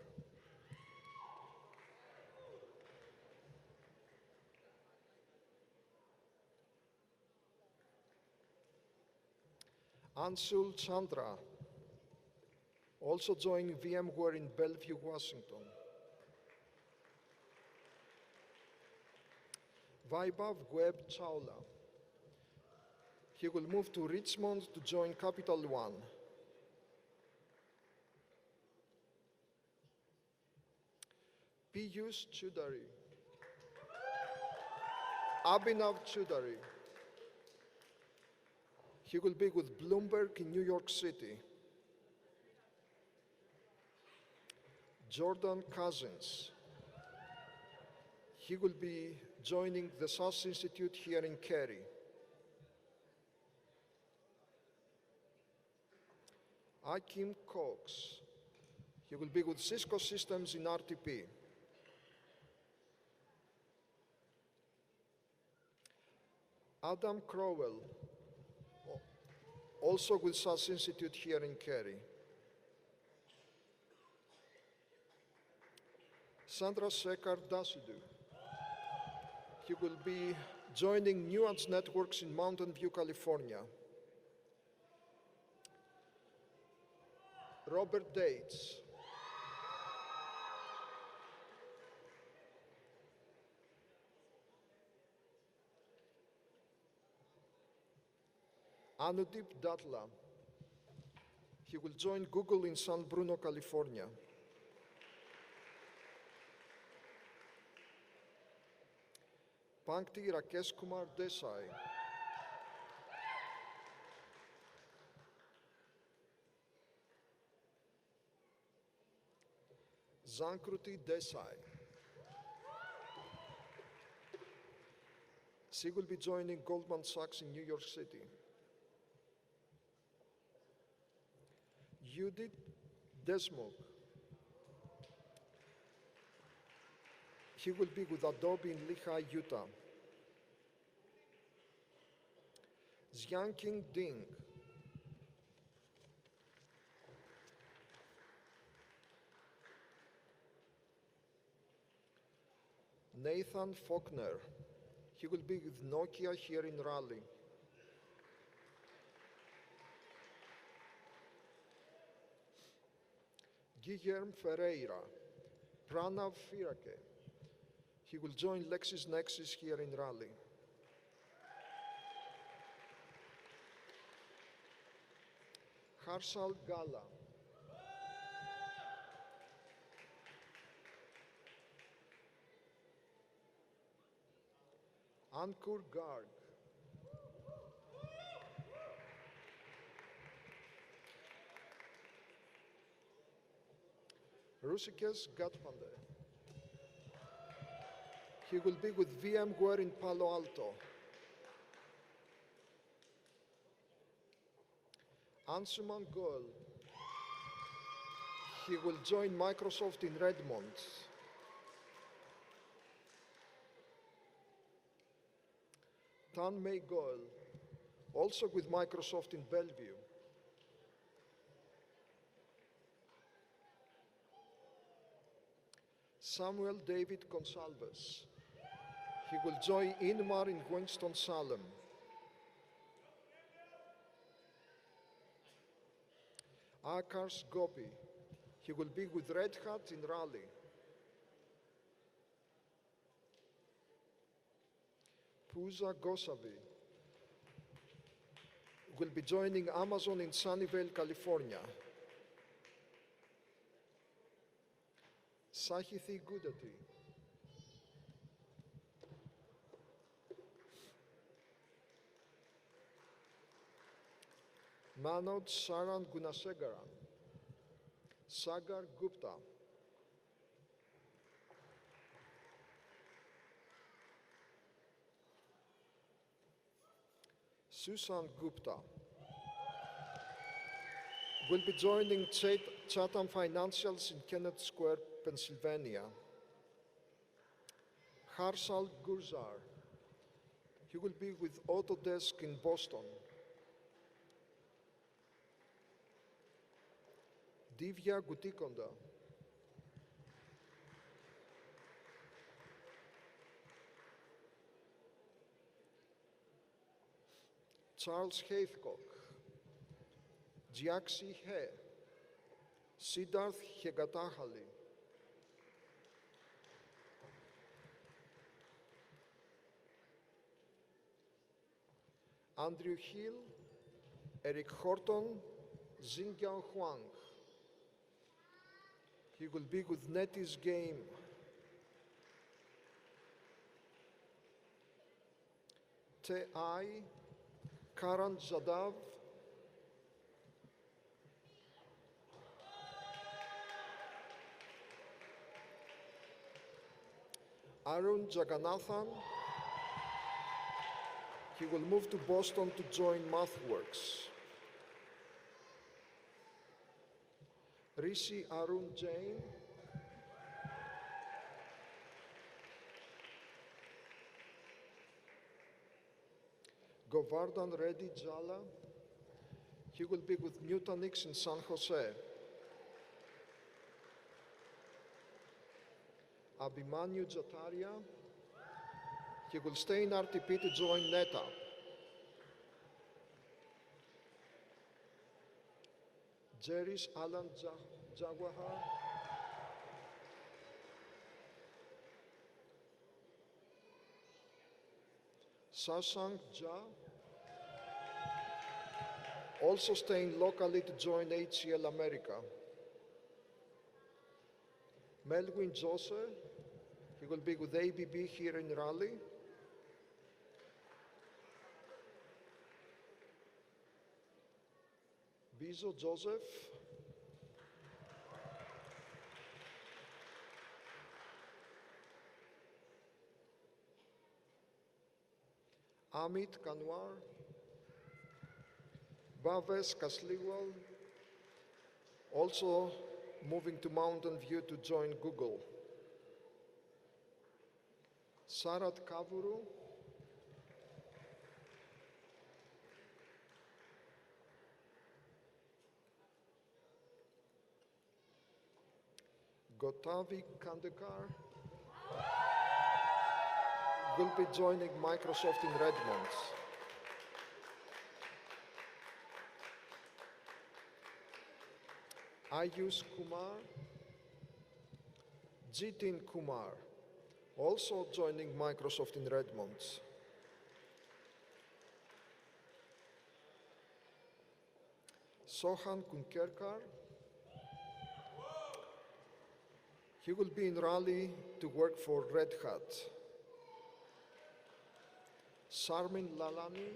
Anshul Chandra, also joining VMware in Bellevue, Washington. Vaibhav Webb Chawla. He will move to Richmond to join Capital One. Piyush Chudari. Abhinav Chudari. He will be with Bloomberg in New York City. Jordan Cousins. He will be joining the SAS Institute here in Cary. Akim Cox. He will be with Cisco Systems in RTP. Adam Crowell, also with SAS Institute here in Cary. Sandra Sekar Dasidu. He will be joining Nuance Networks in Mountain View, California. Robert Dates. Anudip Datla. He will join Google in San Bruno, California. Pankti Rakesh Kumar Desai. Zankruti Desai. She will be joining Goldman Sachs in New York City. Judith Desmond. He will be with Adobe in Lehigh, Utah. Xiangqing Ding. Nathan Faulkner. He will be with Nokia here in Raleigh. Guilherme Ferreira. Pranav Firake. He will join LexisNexis here in Raleigh. Harshal Gala. Ankur Garg. Rusikesh Gatpande. He will be with VMware in Palo Alto. Ansuman Goel. He will join Microsoft in Redmond. Tanmay Goel, also with Microsoft in Bellevue. Samuel David Consalves. He will join Inmar in Winston-Salem. Akash Gopi. He will be with Red Hat in Raleigh. Pooja Gosavi will be joining Amazon in Sunnyvale, California. Sahithi Gudati. Manoj Saran Gunasegaran. Sagar Gupta. Susan Gupta will be joining Chatham Financials in Kennett Square, Pennsylvania. Harshal Gurzar. He will be with Autodesk in Boston. Divya Gutikonda. Charles Heathcock. Jiaxi He. Siddharth Hegatahali. Andrew Hill, Eric Horton, Xinjiao Huang. He will be with NetEase Game. Te Ai Karan Jadav, Arun Jagannathan. He will move to Boston to join MathWorks. Rishi Arun Jain. Govardhan Reddy Jala. He will be with Nutanix in San Jose. Abhimanyu Jataria. He will stay in RTP to join NetApp. Jerish Alan Jagwahar. Shashank Jha. Also staying locally to join HCL America. Melvin Joseph. He will be with ABB here in Raleigh. Bizo Joseph. Amit Kanwar. Bhavesh Kasliwal. Also moving to Mountain View to join Google. Sarat Kavuru. Gotavi Kandekar will be joining Microsoft in Redmond. Ayush Kumar, Jitin Kumar, also joining Microsoft in Redmond. Sohan Kunkerkar. He will be in Raleigh to work for Red Hat. Sarmin Lalani.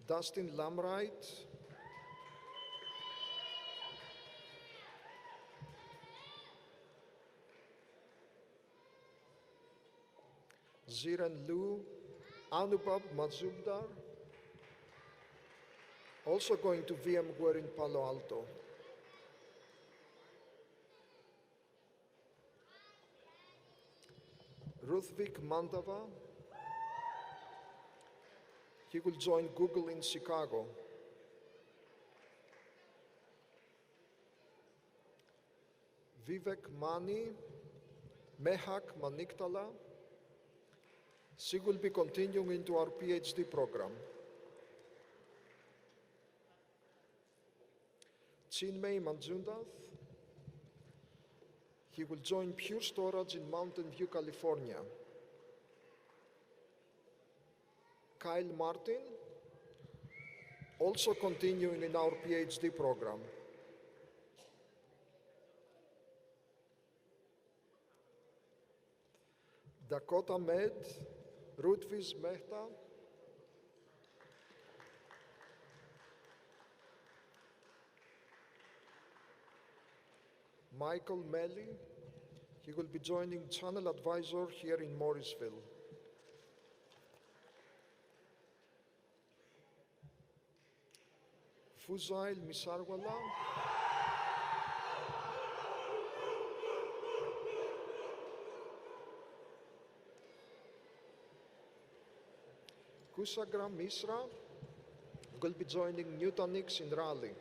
Dustin Lamright. Ziran Lu. Anubhav Mazumdar, also going to VMware in Palo Alto. Ruthvik Mandava, he will join Google in Chicago. Vivek Mani, Mehak Maniktala, she will be continuing into our PhD program. Chinmay Manjundath, he will join Pure Storage in Mountain View, California. Kyle Martin, also continuing in our PhD program. Dakota Med, Rutviz Mehta, Michael Melly, he will be joining Channel Advisor here in Morrisville. Fuzail Misarwala, Kusagram Misra will be joining Nutanix in Raleigh.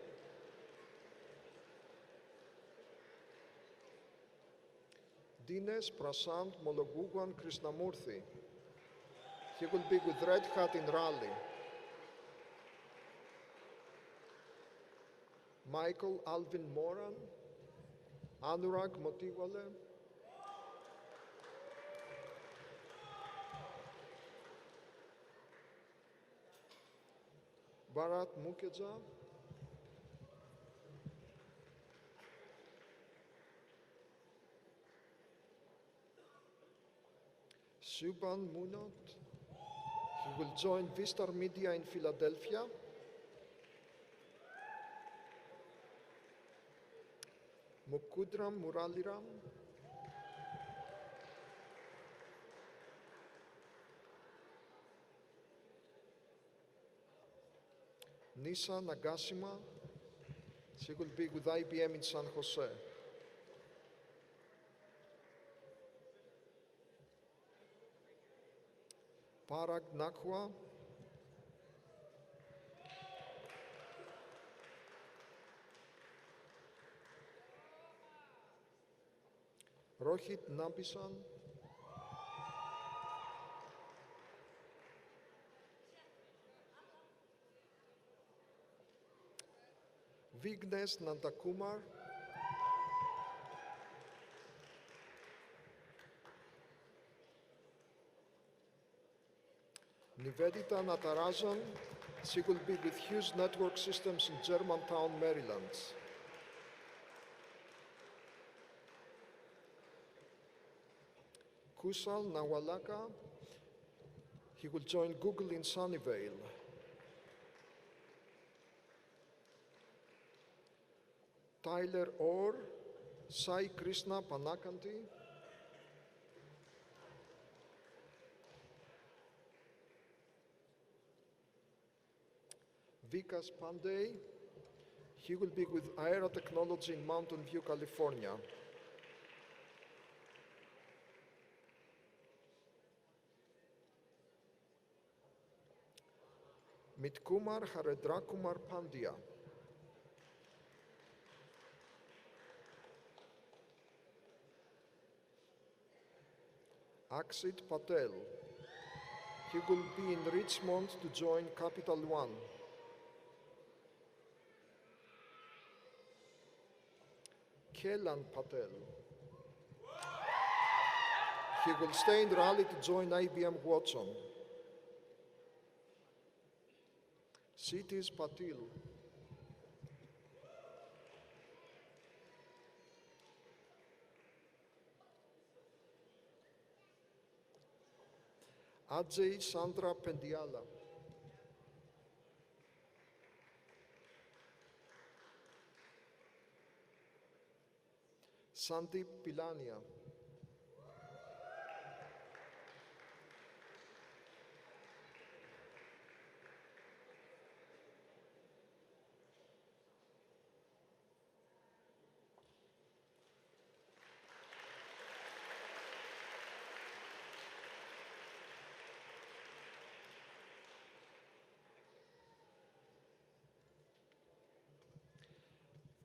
Dines Prasant Mologugan Krishnamurthy, he will be with Red Hat in Raleigh. Michael Alvin Moran, Anurag Motiwale, Bharat Mukeja, Subhan Munot. He will join Vistar Media in Philadelphia. Mukudram Muraliram. Nisa Nagasima. She will be with IBM in San Jose. Parag Nakhwa. Rohit Nabisan. Vignesh Nandakumar. Nivedita Natarajan. She will be with Hughes Network Systems in Germantown, Maryland. Kusal Nawalaka. He will join Google in Sunnyvale. Tyler Orr, Sai Krishna Panakanti. Vikas Pandey. He will be with Aera Technology in Mountain View, California. Mitkumar Haridrakumar Pandya. Aksit Patel. He will be in Richmond to join Capital One. Kelan Patel. He will stay in Raleigh to join IBM Watson. Sitis Patil. Ajay Sandra Pendiala. Sandeep Pilania.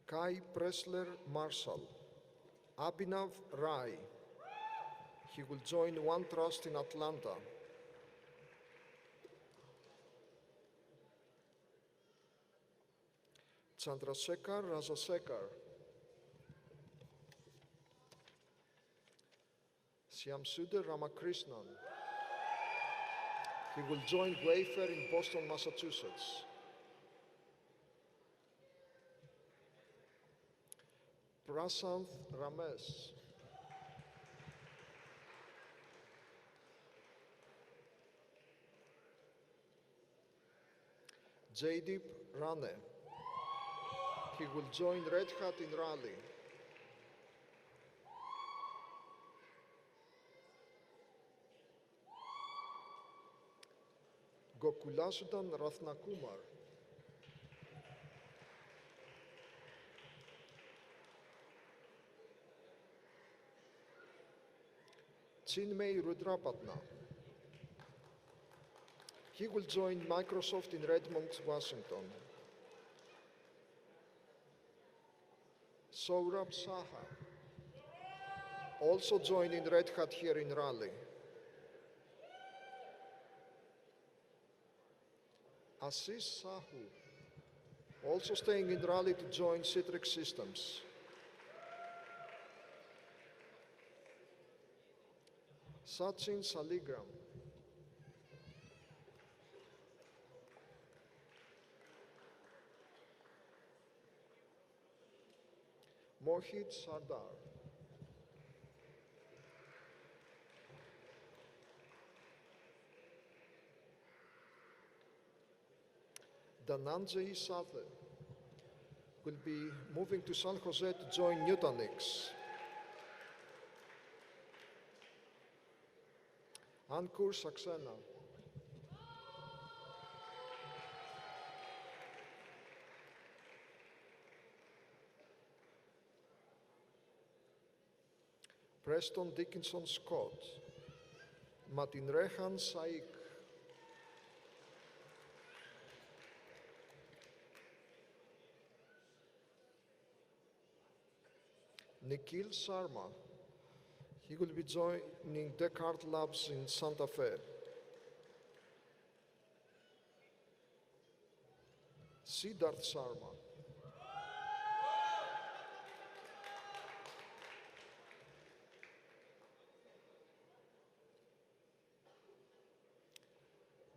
Kai Pressler Marshall. Abhinav Rai. He will join OneTrust in Atlanta. Chandrasekhar Rajasekhar. Shyamsudar Ramakrishnan. He will join Wayfair in Boston, Massachusetts. Prasanth Ramesh. Jaydeep Rane. He will join Red Hat in Raleigh. Gokulasudan Ratnakumar. Chinmay Rudrapatna. He will join Microsoft in Redmond, Washington. Saurabh Saha. Also joining Red Hat here in Raleigh. Assis Sahu. Also staying in Raleigh to join Citrix Systems. Sachin Saligram. Mohit Sardar. Dananjay Sathe will be moving to San Jose to join Nutanix. Ankur Saxena. Preston Dickinson Scott. Matinrehan Saik. Nikhil Sharma. He will be joining Descartes Labs in Santa Fe. Siddharth Sharma.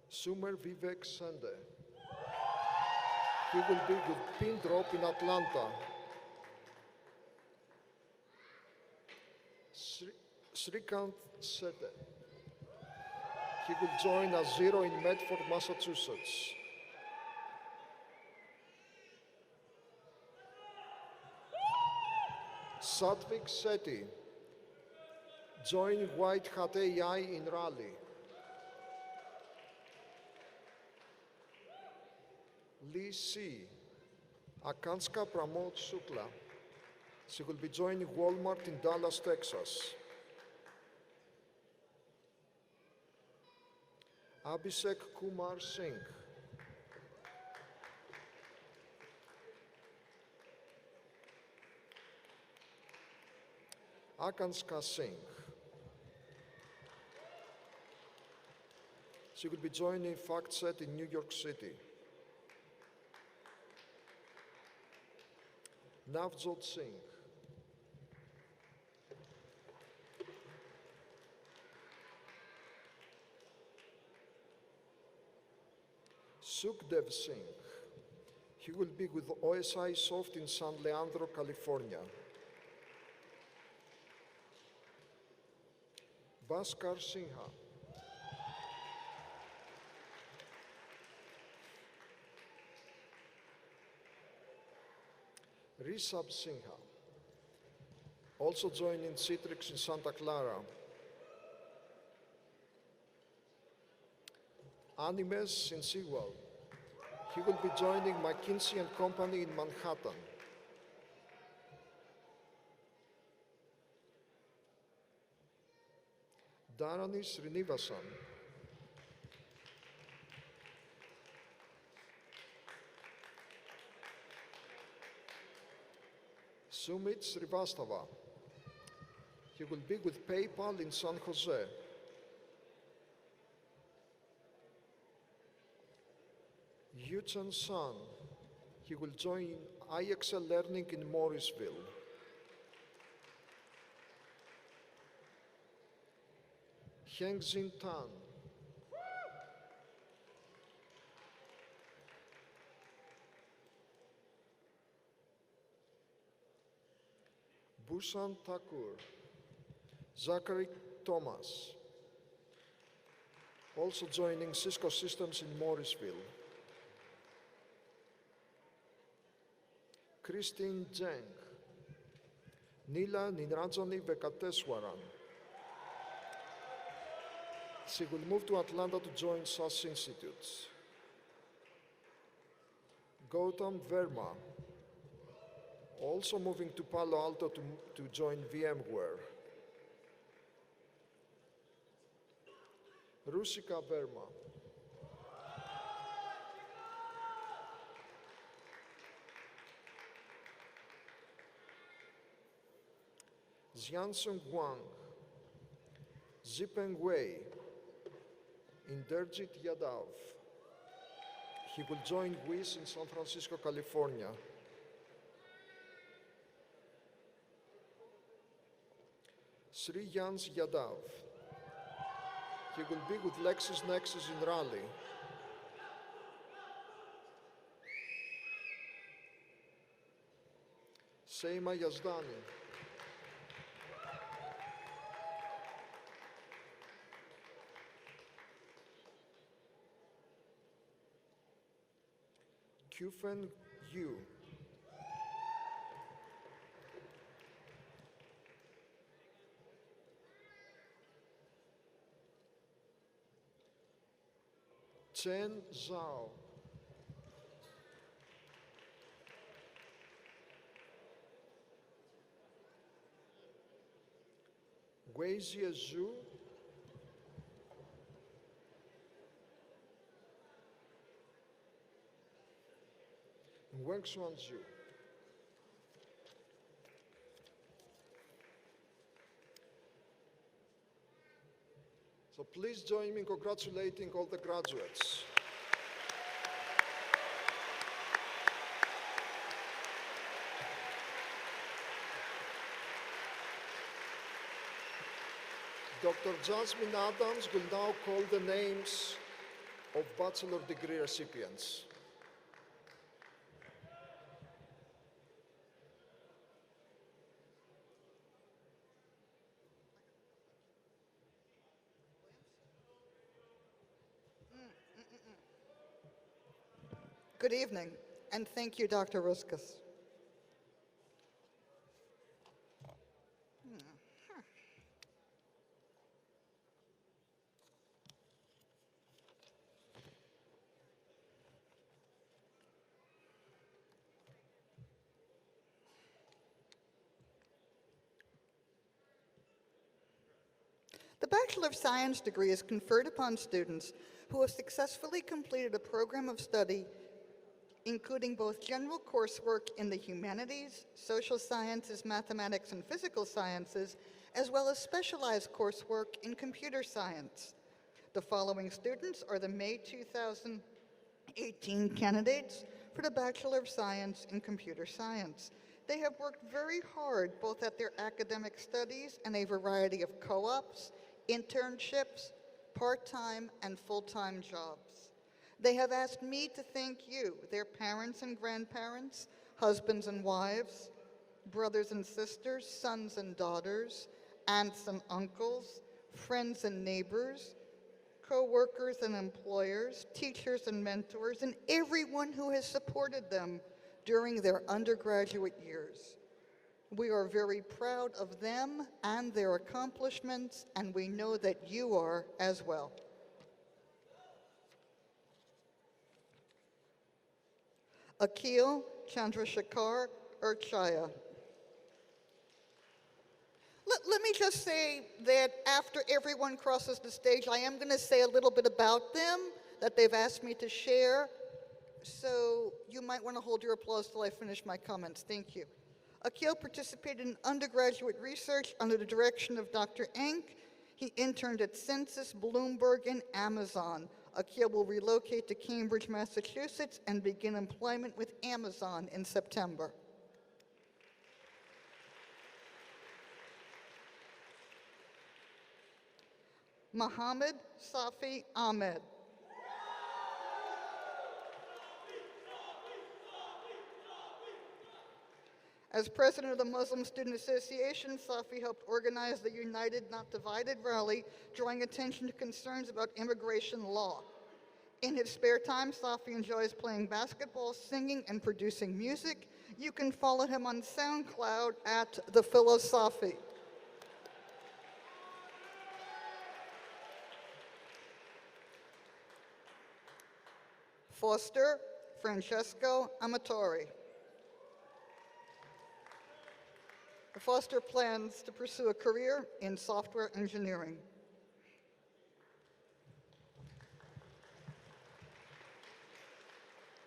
Sumer Vivek Sande. He will be with Pindrop in Atlanta. Srikant Sete. He will join Azero in Medford, Massachusetts. Satvik Sethi, join White Hat AI in Raleigh. Lee C. Akanska Pramod Shukla. She will be joining Walmart in Dallas, Texas. Abhishek Kumar Singh. Akanska Singh. She will be joining FactSet in New York City. Navjot Singh. Sukhdev Singh. He will be with OSI Soft in San Leandro, California. Bhaskar Sinha. Rishabh Sinha. Also joining Citrix in Santa Clara. Animes in Sewell. He will be joining McKinsey & Company in Manhattan. Dharani Srinivasan. Sumit Srivastava. He will be with PayPal in San Jose. Yuchen San. He will join IXL Learning in Morrisville. Hengxin Tan. Bhushan Thakur. Zachary Thomas. Also joining Cisco Systems in Morrisville. Christine Zheng. Nila Ninrajani Venkateswaran. She will move to Atlanta to join SAS Institutes. Gautam Verma. Also moving to Palo Alto to join VMware. Rusika Verma. Xiansung Wang. Zipeng Wei. Inderjit Yadav. He will join WIS in San Francisco, California. Sri Yans Yadav. He will be with LexisNexis in Raleigh. Seima Yazdani. Hyufen Yu. Chen Zhao. Weijie Zhu. Wengxuan Zhu. So please join me in congratulating all the graduates. Dr. Jasmine Adams will now call the names of bachelor degree recipients. Good evening, and thank you, Dr. Ruskus. The Bachelor of Science degree is conferred upon students who have successfully completed a program of study including both general coursework in the humanities, social sciences, mathematics, and physical sciences, as well as specialized coursework in computer science. The following students are the May 2018 candidates for the Bachelor of Science in Computer Science. They have worked very hard both at their academic studies and a variety of co-ops, internships, part-time and full-time jobs. They have asked me to thank you, their parents and grandparents, husbands and wives, brothers and sisters, sons and daughters, aunts and uncles, friends and neighbors, co-workers and employers, teachers and mentors, and everyone who has supported them during their undergraduate years. We are very proud of them and their accomplishments, and we know that you are as well. Akhil Chandrasekhar Urchaya. Let me just say that after everyone crosses the stage, I am going to say a little bit about them that they've asked me to share. So you might want to hold your applause till I finish my comments. Thank you. Akhil participated in undergraduate research under the direction of Dr. Enck. He interned at Census, Bloomberg, and Amazon. Akhil will relocate to Cambridge, Massachusetts, and begin employment with Amazon in September. Mohammed Safi Ahmed. As president of the Muslim Student Association, Safi helped organize the United Not Divided rally, drawing attention to concerns about immigration law. In his spare time, Safi enjoys playing basketball, singing, and producing music. You can follow him on SoundCloud at The Philosophy. Foster Francesco Amatori. Foster plans to pursue a career in software engineering.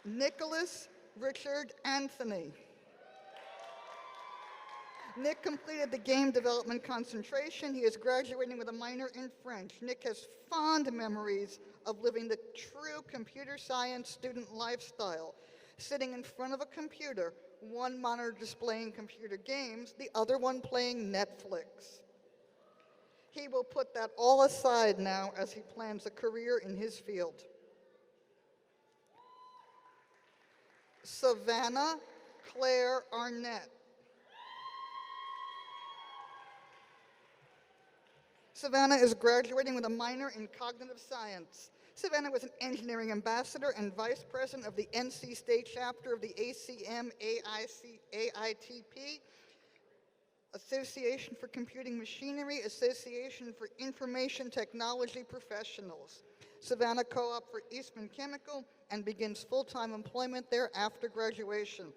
Nicholas Richard Anthony. Nick completed the game development concentration. He is graduating with a minor in French. Nick has fond memories of living the true computer science student lifestyle, sitting in front of a computer, one monitor displaying computer games, the other one playing Netflix. He will put that all aside now as he plans a career in his field. Savannah Claire Arnett. Savannah is graduating with a minor in cognitive science. Savannah was an engineering ambassador and vice president of the NC State chapter of the ACM AITP, Association for Computing Machinery, Association for Information Technology Professionals. Savannah Co-op for Eastman Chemical, and begins full-time employment there after graduation.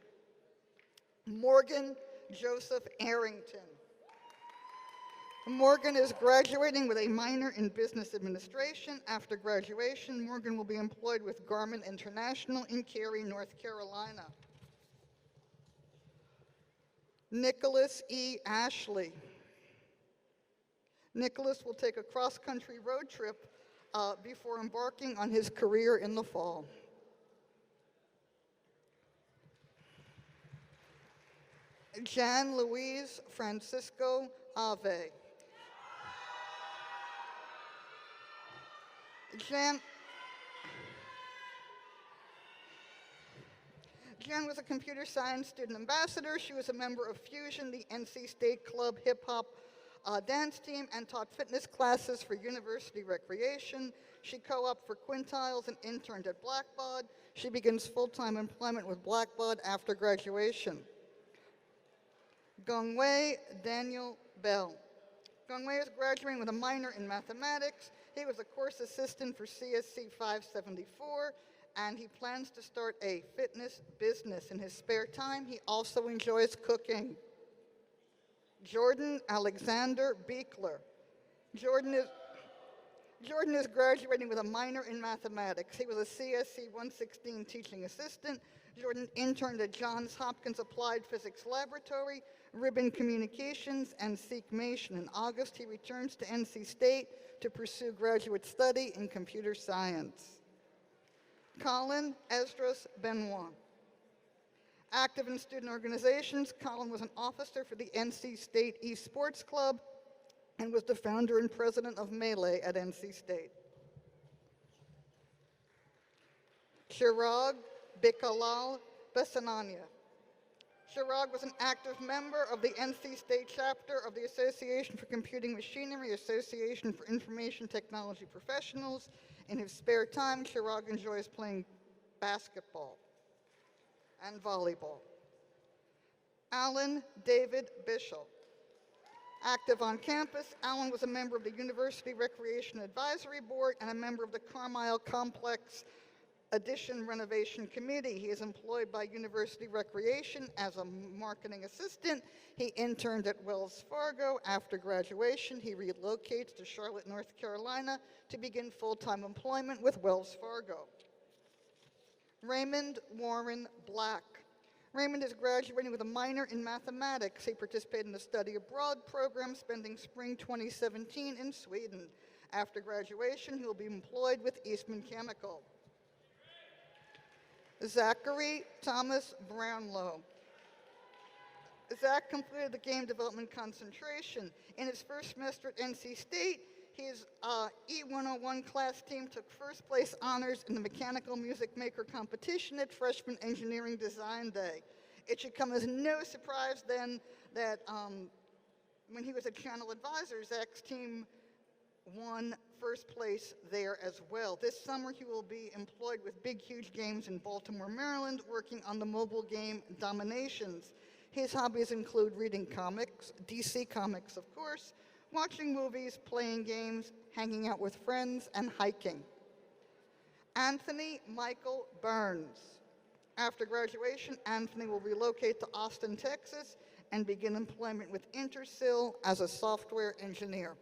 Morgan Joseph Arrington. Morgan is graduating with a minor in business administration. After graduation, Morgan will be employed with Garmin International in Cary, North Carolina. Nicholas E. Ashley. Nicholas will take a cross-country road trip before embarking on his career in the fall. Jan Louise Francisco Ave. Jan was a computer science student ambassador. She was a member of Fusion, the NC State Club hip-hop dance team, and taught fitness classes for university recreation. She co-opted for Quintiles and interned at Blackbaud. She begins full-time employment with Blackbaud after graduation. Gongwei Daniel Bell. Gongwei is graduating with a minor in mathematics. He was a course assistant for CSC 574, and he plans to start a fitness business in his spare time. He also enjoys cooking. Jordan Alexander Beekler. Jordan is graduating with a minor in mathematics. He was a CSC 116 teaching assistant. Jordan interned at Johns Hopkins Applied Physics Laboratory, Ribbon Communications, and Seekmation. In August, he returns to NC State to pursue graduate study in computer science. Colin Esdras Benoit. Active in student organizations, Colin was an officer for the NC State Esports Club and was the founder and president of Melee at NC State. Chirag Bikalal Basanania. Chirag was an active member of the NC State chapter of the Association for Computing Machinery, Association for Information Technology Professionals. In his spare time, Chirag enjoys playing basketball and volleyball. Alan David Bishop. Active on campus, Alan was a member of the University Recreation Advisory Board and a member of the Carmile Complex Addition Renovation Committee. He is employed by University Recreation as a marketing assistant. He interned at Wells Fargo. After graduation, he relocates to Charlotte, North Carolina to begin full-time employment with Wells Fargo. Raymond Warren Black. Raymond is graduating with a minor in mathematics. He participated in the study abroad program, spending spring 2017 in Sweden. After graduation, he will be employed with Eastman Chemical. Zachary Thomas Brownlow. Zach completed the game development concentration. In his first semester at NC State, his E101 class team took first place honors in the Mechanical Music Maker competition at Freshman Engineering Design Day. It should come as no surprise then that when he was at Channel Advisor, Zach's team won first place there as well. This summer, he will be employed with Big Huge Games in Baltimore, Maryland, working on the mobile game Dominations. His hobbies include reading comics, DC Comics, of course, watching movies, playing games, hanging out with friends, and hiking. Anthony Michael Burns. After graduation, Anthony will relocate to Austin, Texas, and begin employment with Intersil as a software engineer.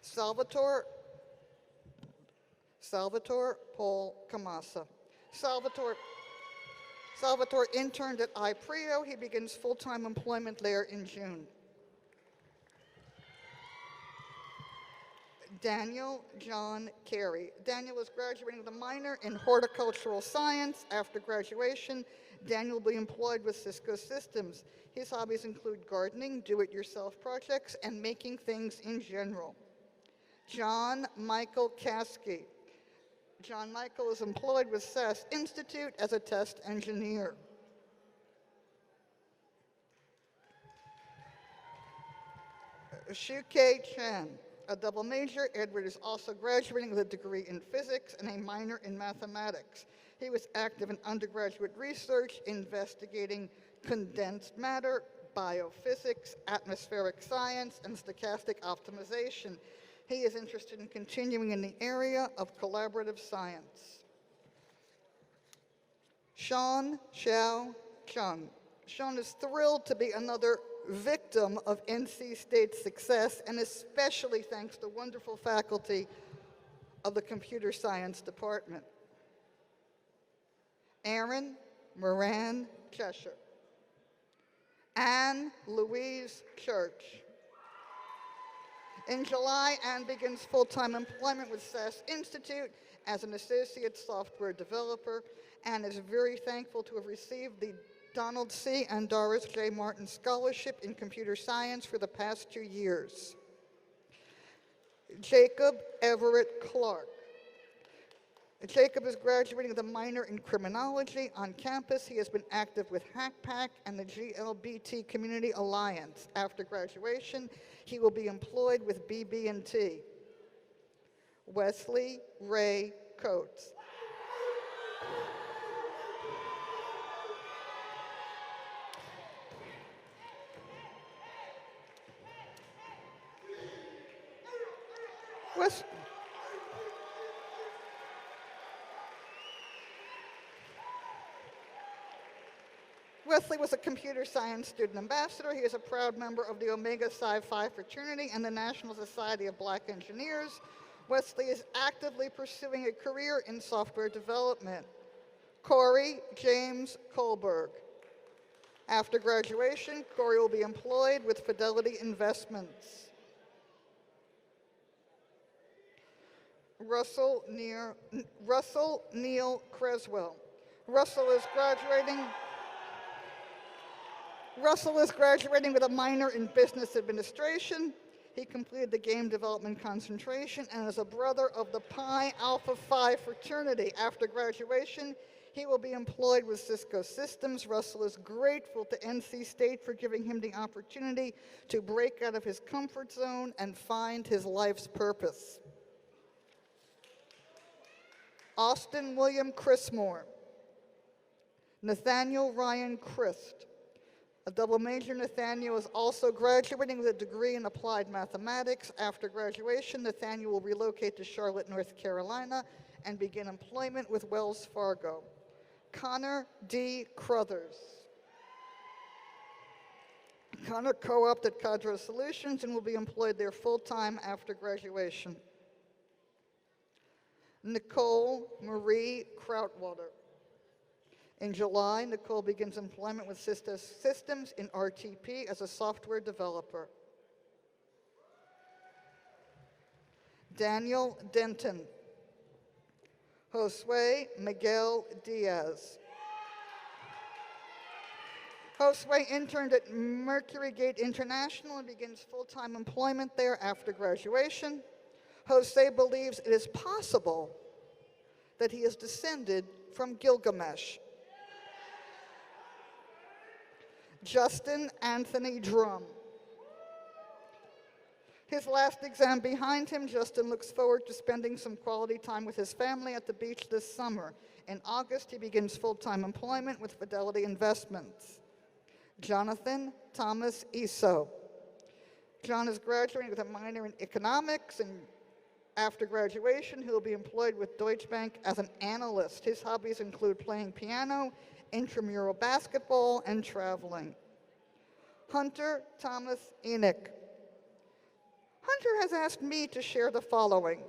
Salvatore Paul Camassa. Salvatore interned at iPrio. He begins full-time employment there in June. Daniel John Carey. Daniel is graduating with a minor in horticultural science. After graduation, Daniel will be employed with Cisco Systems. His hobbies include gardening, do-it-yourself projects, and making things in general. John Michael Caskey. John Michael is employed with SAS Institute as a test engineer. Shuke Chen. a double major. Edward is also graduating with a degree in physics and a minor in mathematics. He was active in undergraduate research investigating condensed matter, biophysics, atmospheric science, and stochastic optimization. He is interested in continuing in the area of collaborative science. Sean Xiao Chung. Sean is thrilled to be another victim of NC State's success, and especially thanks to wonderful faculty of the computer science department. Aaron Moran Cheshire. Anne Louise Church. In July, Anne begins full-time employment with SAS Institute as an associate software developer. Anne is very thankful to have received the Donald C. and Doris J. Martin Scholarship in Computer Science for the past 2 years. Jacob Everett Clark. Jacob is graduating with a minor in criminology on campus. He has been active with HackPack and the GLBT Community Alliance. After graduation, he will be employed with BB&T. Wesley Ray Coates. Wesley was a computer science student ambassador. He is a proud member of the Omega Psi Phi fraternity and the National Society of Black Engineers. Wesley is actively pursuing a career in software development. Corey James Kohlberg. After graduation, Corey will be employed with Fidelity Investments. Russell Neal Creswell. Russell is graduating with a minor in business administration. He completed the game development concentration and is a brother of the Pi Alpha Phi fraternity. After graduation, he will be employed with Cisco Systems. Russell is grateful to NC State for giving him the opportunity to break out of his comfort zone and find his life's purpose. Austin William Chrismore. Nathaniel Ryan Christ. A double major, Nathaniel is also graduating with a degree in applied mathematics. After graduation, Nathaniel will relocate to Charlotte, North Carolina, and begin employment with Wells Fargo. Connor D. Crothers. Connor co-opted at Cadre Solutions and will be employed there full-time after graduation. Nicole Marie Krautwater. In July, Nicole begins employment with Cisco Systems in RTP as a software developer. Daniel Denton. Josue Miguel Diaz. Josue interned at Mercury Gate International and begins full-time employment there after graduation. Jose believes it is possible that he is descended from Gilgamesh. Justin Anthony Drum. His last exam behind him, Justin looks forward to spending some quality time with his family at the beach this summer. In August, he begins full-time employment with Fidelity Investments. Jonathan Thomas Eso. John is graduating with a minor in economics, and after graduation, he will be employed with Deutsche Bank as an analyst. His hobbies include playing piano, intramural basketball, and traveling. Hunter Thomas Enoch. Hunter has asked me to share the following.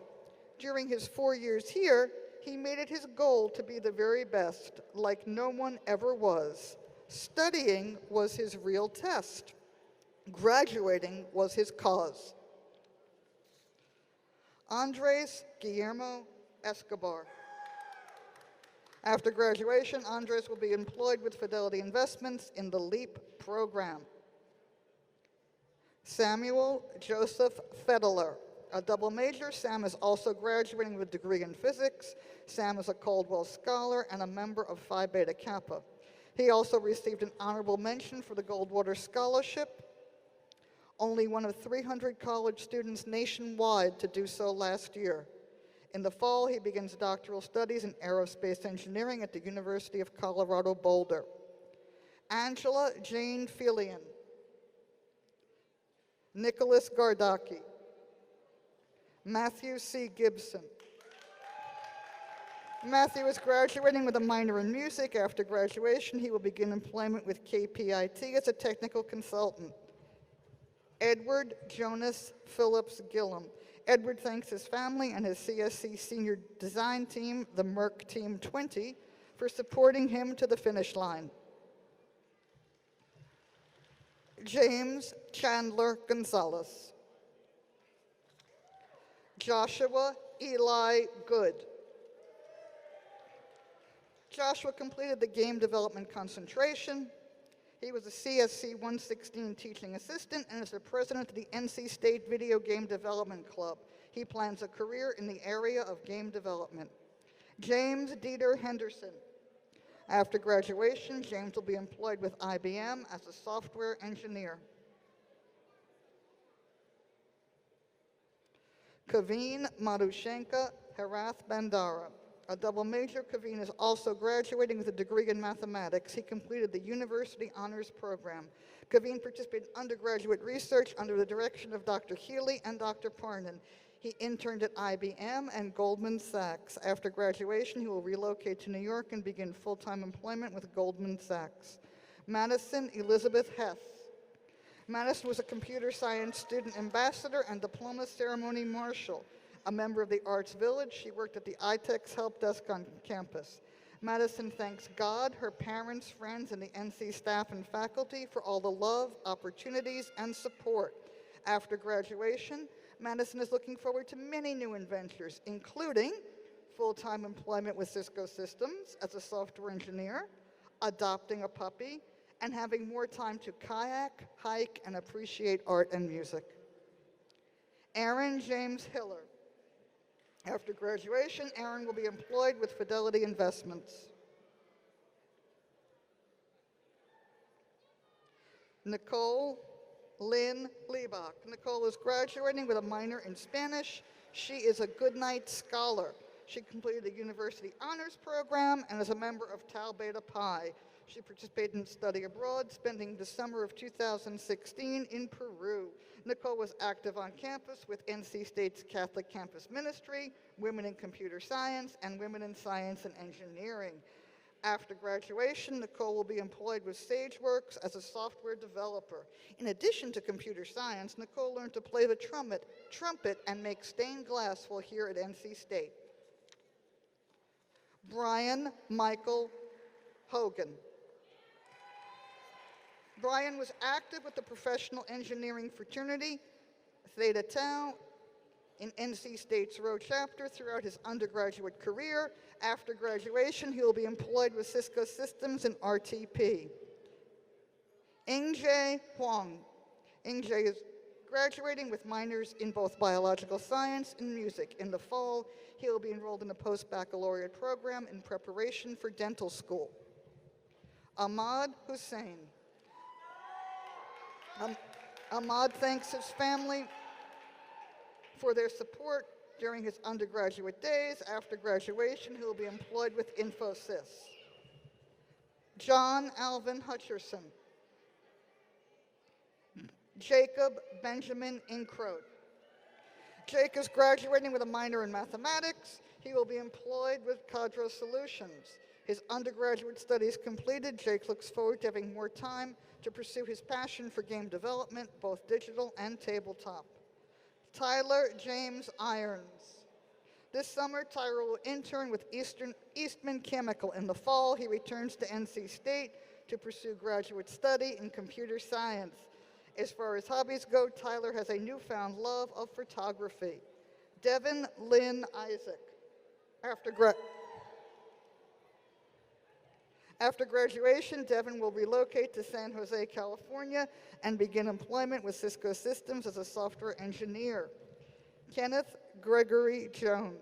During his 4 years here, he made it his goal to be the very best, like no one ever was. Studying was his real test. Graduating was his cause. Andres Guillermo Escobar. After graduation, Andres will be employed with Fidelity Investments in the LEAP program. Samuel Joseph Federler, a double major. Sam is also graduating with a degree in physics. Sam is a Caldwell Scholar and a member of Phi Beta Kappa. He also received an honorable mention for the Goldwater Scholarship. only one of 300 college students nationwide to do so last year. In the fall, he begins doctoral studies in aerospace engineering at the University of Colorado Boulder. Angela Jane Filian, Nicholas Gardaki, Matthew C. Gibson. Matthew is graduating with a minor in music. After graduation, he will begin employment with KPIT as a technical consultant. Edward Jonas Phillips Gillum. Edward thanks his family and his CSC senior design team, the Merck Team 20, for supporting him to the finish line. James Chandler Gonzalez. Joshua Eli Good. Joshua completed the game development concentration. He was a CSC 116 teaching assistant and is the president of the NC State Video Game Development Club. He plans a career in the area of game development. James Dieter Henderson. After graduation, James will be employed with IBM as a software engineer. Kaveen Madhushenka Harath Bandara. A double major, Kaveen is also graduating with a degree in mathematics. He completed the University Honors Program. Kaveen participated in undergraduate research under the direction of Dr. Healy and Dr. Parnan. He interned at IBM and Goldman Sachs. After graduation, he will relocate to New York and begin full-time employment with Goldman Sachs. Madison Elizabeth Hess. Madison was a computer science student ambassador and diploma ceremony marshal. A member of the Arts Village, she worked at the iTex help desk on campus. Madison thanks God, her parents, friends, and the NC staff and faculty for all the love, opportunities, and support. After graduation, Madison is looking forward to many new adventures, including full-time employment with Cisco Systems as a software engineer, adopting a puppy, and having more time to kayak, hike, and appreciate art and music. Aaron James Hiller. After graduation, Aaron will be employed with Fidelity Investments. Nicole Lynn Liebach. Nicole is graduating with a minor in Spanish. She is a Goodnight Scholar. She completed the University Honors Program and is a member of Tau Beta Pi. She participated in study abroad, spending the summer of 2016 in Peru. Nicole was active on campus with NC State's Catholic Campus Ministry, Women in Computer Science, and Women in Science and Engineering. After graduation, Nicole will be employed with SageWorks as a software developer. In addition to computer science, Nicole learned to play the trumpet and make stained glass while here at NC State. Brian Michael Hogan. Brian was active with the professional engineering fraternity, Theta Tau, in NC State's Row chapter throughout his undergraduate career. After graduation, he will be employed with Cisco Systems and RTP. Ingjae Huang. Ingjae is graduating with minors in both biological science and music. In the fall, he will be enrolled in a post-baccalaureate program in preparation for dental school. Ahmad Hussein. Ahmad thanks his family for their support during his undergraduate days. After graduation, he will be employed with Infosys. John Alvin Hutcherson. Jacob Benjamin Incroat. Jake is graduating with a minor in mathematics. He will be employed with Cadro Solutions. His undergraduate studies completed, Jake looks forward to having more time to pursue his passion for game development, both digital and tabletop. Tyler James Irons. This summer, Tyler will intern with Eastman Chemical. In the fall, he returns to NC State to pursue graduate study in computer science. As far as hobbies go, Tyler has a newfound love of photography. Devin Lynn Isaac. After graduation, Devin will relocate to San Jose, California, and begin employment with Cisco Systems as a software engineer. Kenneth Gregory Jones.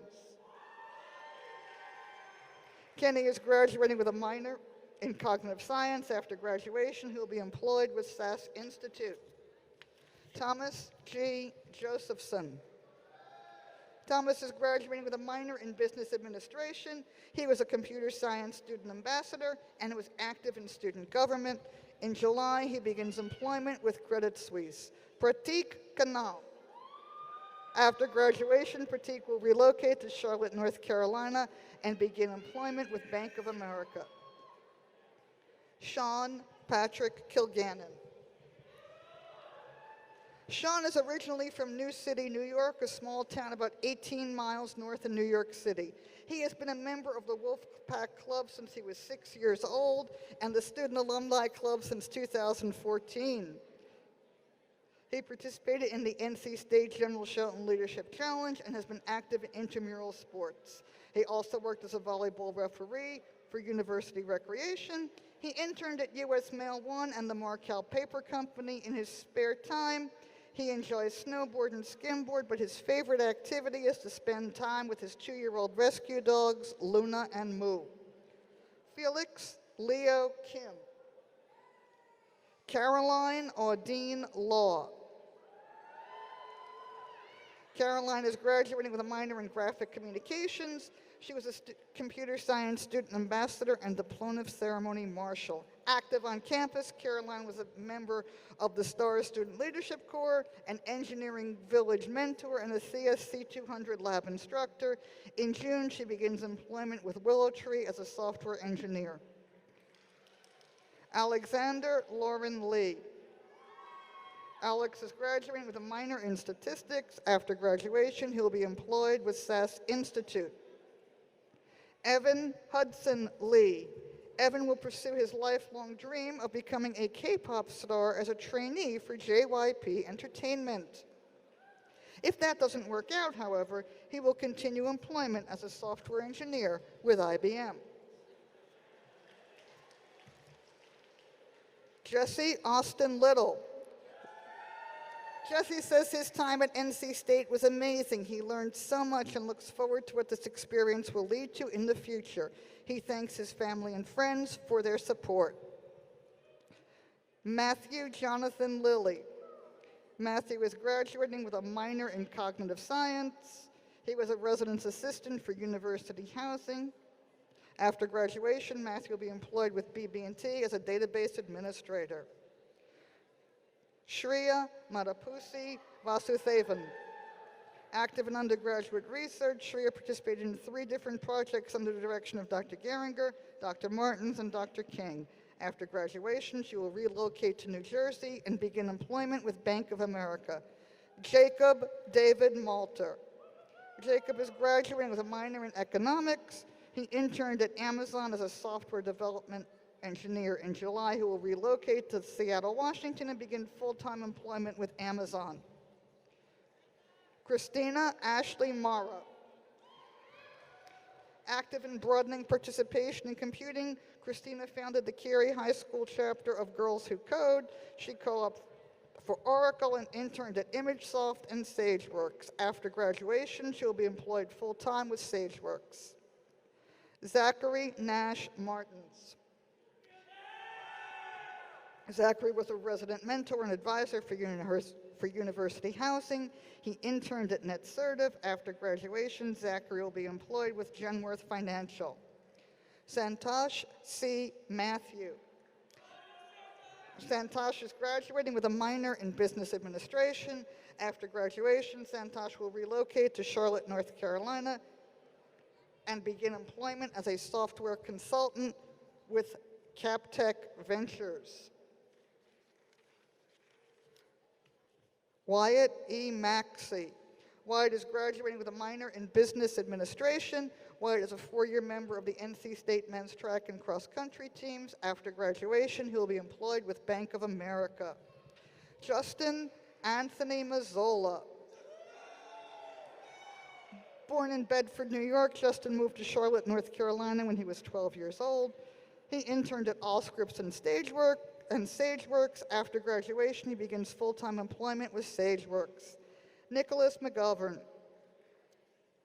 Kenny is graduating with a minor in cognitive science. After graduation, he will be employed with SAS Institute. Thomas G. Josephson. Thomas is graduating with a minor in business administration. He was a computer science student ambassador and was active in student government. In July, he begins employment with Credit Suisse. Pratik Kanal. After graduation, Pratik will relocate to Charlotte, North Carolina, and begin employment with Bank of America. Sean Patrick Kilgannon. Sean is originally from New City, New York, a small town about 18 miles north of New York City. He has been a member of the Wolfpack Club since he was 6 years old and the Student Alumni Club since 2014. He participated in the NC State General Shelton Leadership Challenge and has been active in intramural sports. He also worked as a volleyball referee for University Recreation. He interned at US Mail One and the Markel Paper Company in his spare time. He enjoys snowboard and skimboard, but his favorite activity is to spend time with his 2-year-old rescue dogs, Luna and Moo. Felix Leo Kim. Caroline Audine Law. Caroline is graduating with a minor in graphic communications. She was a computer science student ambassador and diploma ceremony marshal. Active on campus, Caroline was a member of the STAR Student Leadership Corps, an engineering village mentor, and a CSC 200 lab instructor. In June, she begins employment with Willow Tree as a software engineer. Alexander Lauren Lee. Alex is graduating with a minor in statistics. After graduation, he will be employed with SAS Institute. Evan Hudson Lee. Evan will pursue his lifelong dream of becoming a K-pop star as a trainee for JYP Entertainment. If that doesn't work out, however, he will continue employment as a software engineer with IBM. Jesse Austin Little. Jesse says his time at NC State was amazing. He learned so much and looks forward to what this experience will lead to in the future. He thanks his family and friends for their support. Matthew Jonathan Lilly. Matthew is graduating with a minor in cognitive science. He was a residence assistant for university housing. After graduation, Matthew will be employed with BB&T as a database administrator. Shreya Matapusi Vasuthevan. Active in undergraduate research, Shreya participated in 3 different projects under the direction of Dr. Geringer, Dr. Martins, and Dr. King. After graduation, she will relocate to New Jersey and begin employment with Bank of America. Jacob David Malter. Jacob is graduating with a minor in economics. He interned at Amazon as a software development engineer. In July, he will relocate to Seattle, Washington, and begin full-time employment with Amazon. Christina Ashley Mara. Active in broadening participation in computing, Christina founded the Cary High School chapter of Girls Who Code. She co-opted for Oracle and interned at ImageSoft and SageWorks. After graduation, she will be employed full-time with SageWorks. Zachary Nash Martins. Zachary was a resident mentor and advisor for university housing. He interned at NetCertive. After graduation, Zachary will be employed with Genworth Financial. Santosh C. Matthew. Santosh is graduating with a minor in business administration. After graduation, Santosh will relocate to Charlotte, North Carolina, and begin employment as a software consultant with Captech Ventures. Wyatt E. Maxey. Wyatt is graduating with a minor in business administration. Wyatt is a 4-year member of the NC State men's track and cross country teams. After graduation, he will be employed with Bank of America. Justin Anthony Mazzola. Born in Bedford, New York, Justin moved to Charlotte, North Carolina when he was 12 years old. He interned at Allscripts and SageWorks. After graduation, he begins full-time employment with SageWorks. Nicholas McGovern.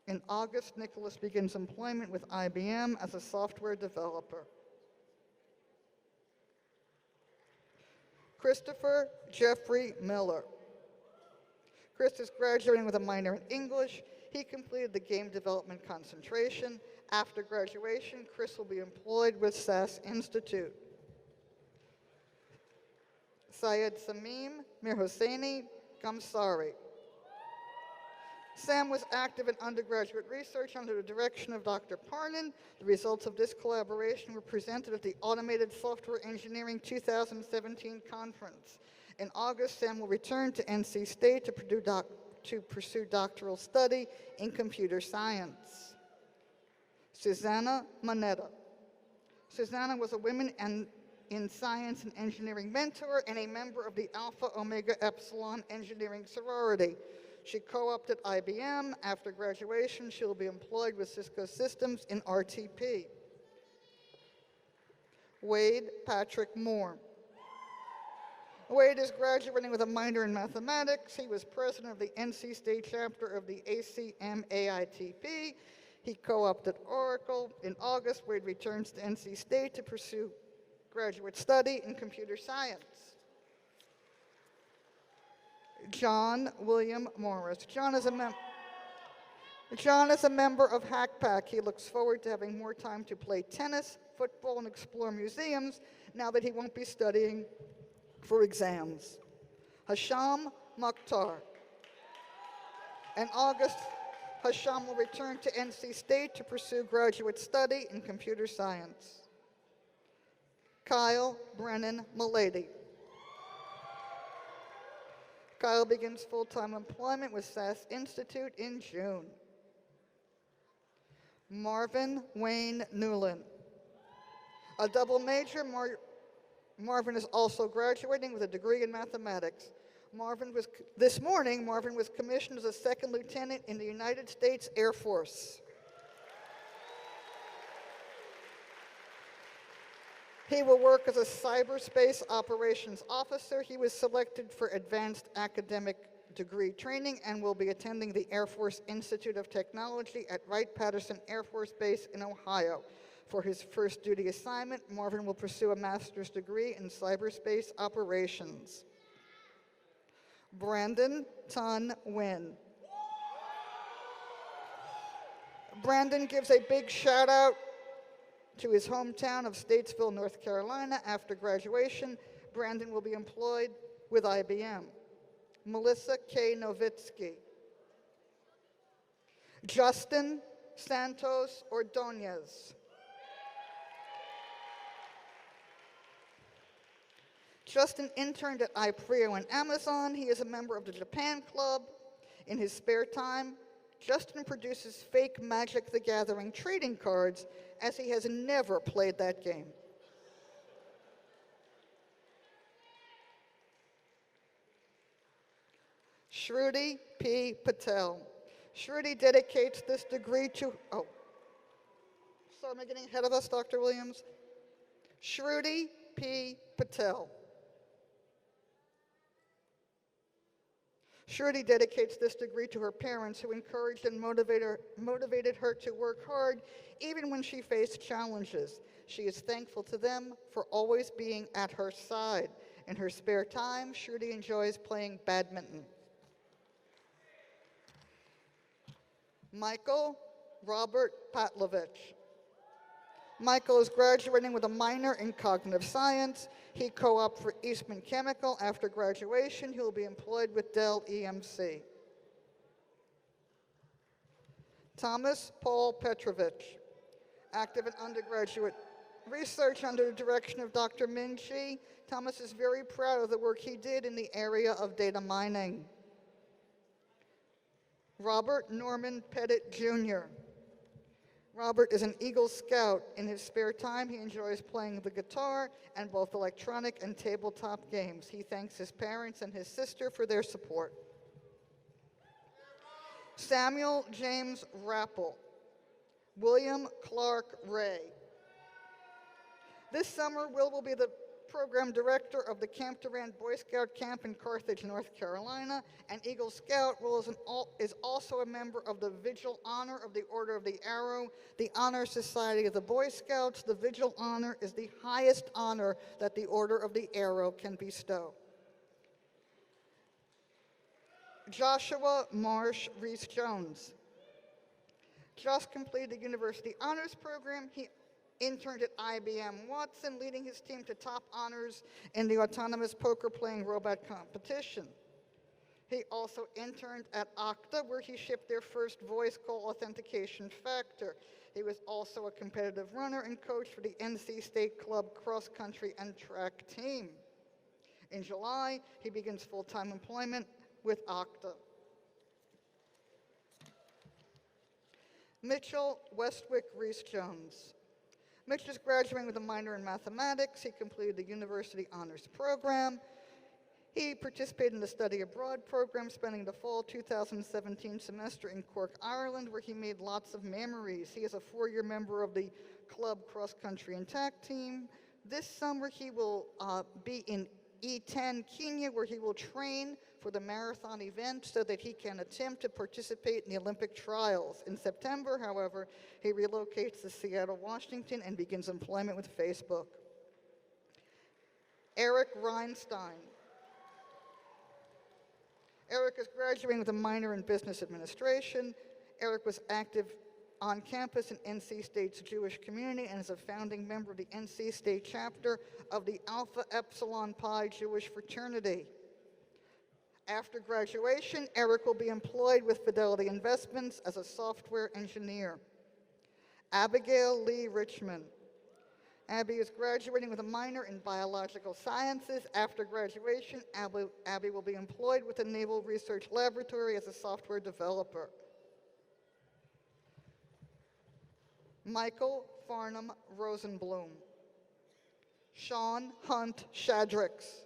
In August, Nicholas begins employment with IBM as a software developer. Christopher Jeffrey Miller. Chris is graduating with a minor in English. He completed the game development concentration. After graduation, Chris will be employed with SAS Institute. Syed Samim Mirhosseini Gamsari. Sam was active in undergraduate research under the direction of Dr. Parnan. The results of this collaboration were presented at the Automated Software Engineering 2017 conference. In August, Sam will return to NC State to pursue doctoral study in computer science. Susanna Manetta. Susanna was a women in science and engineering mentor and a member of the Alpha Omega Epsilon engineering sorority. She co-opted IBM. After graduation, she will be employed with Cisco Systems in RTP. Wade Patrick Moore. Wade is graduating with a minor in mathematics. He was president of the NC State chapter of the ACM AITP. He co-opted Oracle. In August, Wade returns to NC State to pursue graduate study in computer science. John William Morris. John is a member of Hack Pack. He looks forward to having more time to play tennis, football, and explore museums now that he won't be studying for exams. Hasham Mukhtar. In August, Hasham will return to NC State to pursue graduate study in computer science. Kyle Brennan Milady. Kyle begins full-time employment with SAS Institute in June. Marvin Wayne Newland. A double major, Marvin is also graduating with a degree in mathematics. This morning, Marvin was commissioned as a second lieutenant in the United States Air Force. He will work as a cyberspace operations officer. He was selected for advanced academic degree training and will be attending the Air Force Institute of Technology at Wright-Patterson Air Force Base in Ohio. For his first duty assignment, Marvin will pursue a master's degree in cyberspace operations. Brandon Tun Wynn. Brandon gives a big shout out to his hometown of Statesville, North Carolina. After graduation, Brandon will be employed with IBM. Melissa K. Novitsky. Justin Santos Ordonez. Justin interned at iPrio and Amazon. He is a member of the Japan Club. In his spare time, Justin produces fake Magic the Gathering trading cards, as he has never played that game. Shruti P. Patel. Shruti dedicates this degree to, sorry, am I getting ahead of us, Dr. Williams? Shruti P. Patel. Shruti dedicates this degree to her parents, who encouraged and motivated her to work hard even when she faced challenges. She is thankful to them for always being at her side. In her spare time, Shruti enjoys playing badminton. Michael Robert Patlovich. Michael is graduating with a minor in cognitive science. He co-opted for Eastman Chemical. After graduation, he will be employed with Dell EMC. Thomas Paul Petrovich, active in undergraduate research under the direction of Dr. Min Chi. Thomas is very proud of the work he did in the area of data mining. Robert Norman Pettit Jr. Robert is an Eagle Scout. In his spare time, he enjoys playing the guitar and both electronic and tabletop games. He thanks his parents and his sister for their support. Samuel James Rappel. William Clark Ray. This summer, Will be the program director of the Camp Durand Boy Scout Camp in Carthage, North Carolina. An Eagle Scout, Will is also a member of the Vigil Honor of the Order of the Arrow, the Honor Society of the Boy Scouts. The Vigil Honor is the highest honor that the Order of the Arrow can bestow. Joshua Marsh Reese-Jones. Just completed the University Honors Program. He interned at IBM Watson, leading his team to top honors in the autonomous poker playing robot competition. He also interned at Okta, where he shipped their first voice call authentication factor. He was also a competitive runner and coach for the NC State Club cross country and track team. In July, he begins full-time employment with Okta. Mitchell Westwick Reese-Jones. Mitch is graduating with a minor in mathematics. He completed the University Honors Program. He participated in the study abroad program, spending the fall 2017 semester in Cork, Ireland, where he made lots of memories. He is a 4-year member of the club cross-country and track team. This summer, he will be in E10, Kenya, where he will train for the marathon event so that he can attempt to participate in the Olympic trials. In September, however, he relocates to Seattle, Washington, and begins employment with Facebook. Eric Reinstein. Eric is graduating with a minor in business administration. Eric was active on campus in NC State's Jewish community and is a founding member of the NC State chapter of the Alpha Epsilon Pi Jewish fraternity. After graduation, Eric will be employed with Fidelity Investments as a software engineer. Abigail Lee Richmond. Abby is graduating with a minor in biological sciences. After graduation, Abby will be employed with the Naval Research Laboratory as a software developer. Michael Farnham Rosenblum. Sean Hunt Shadrix.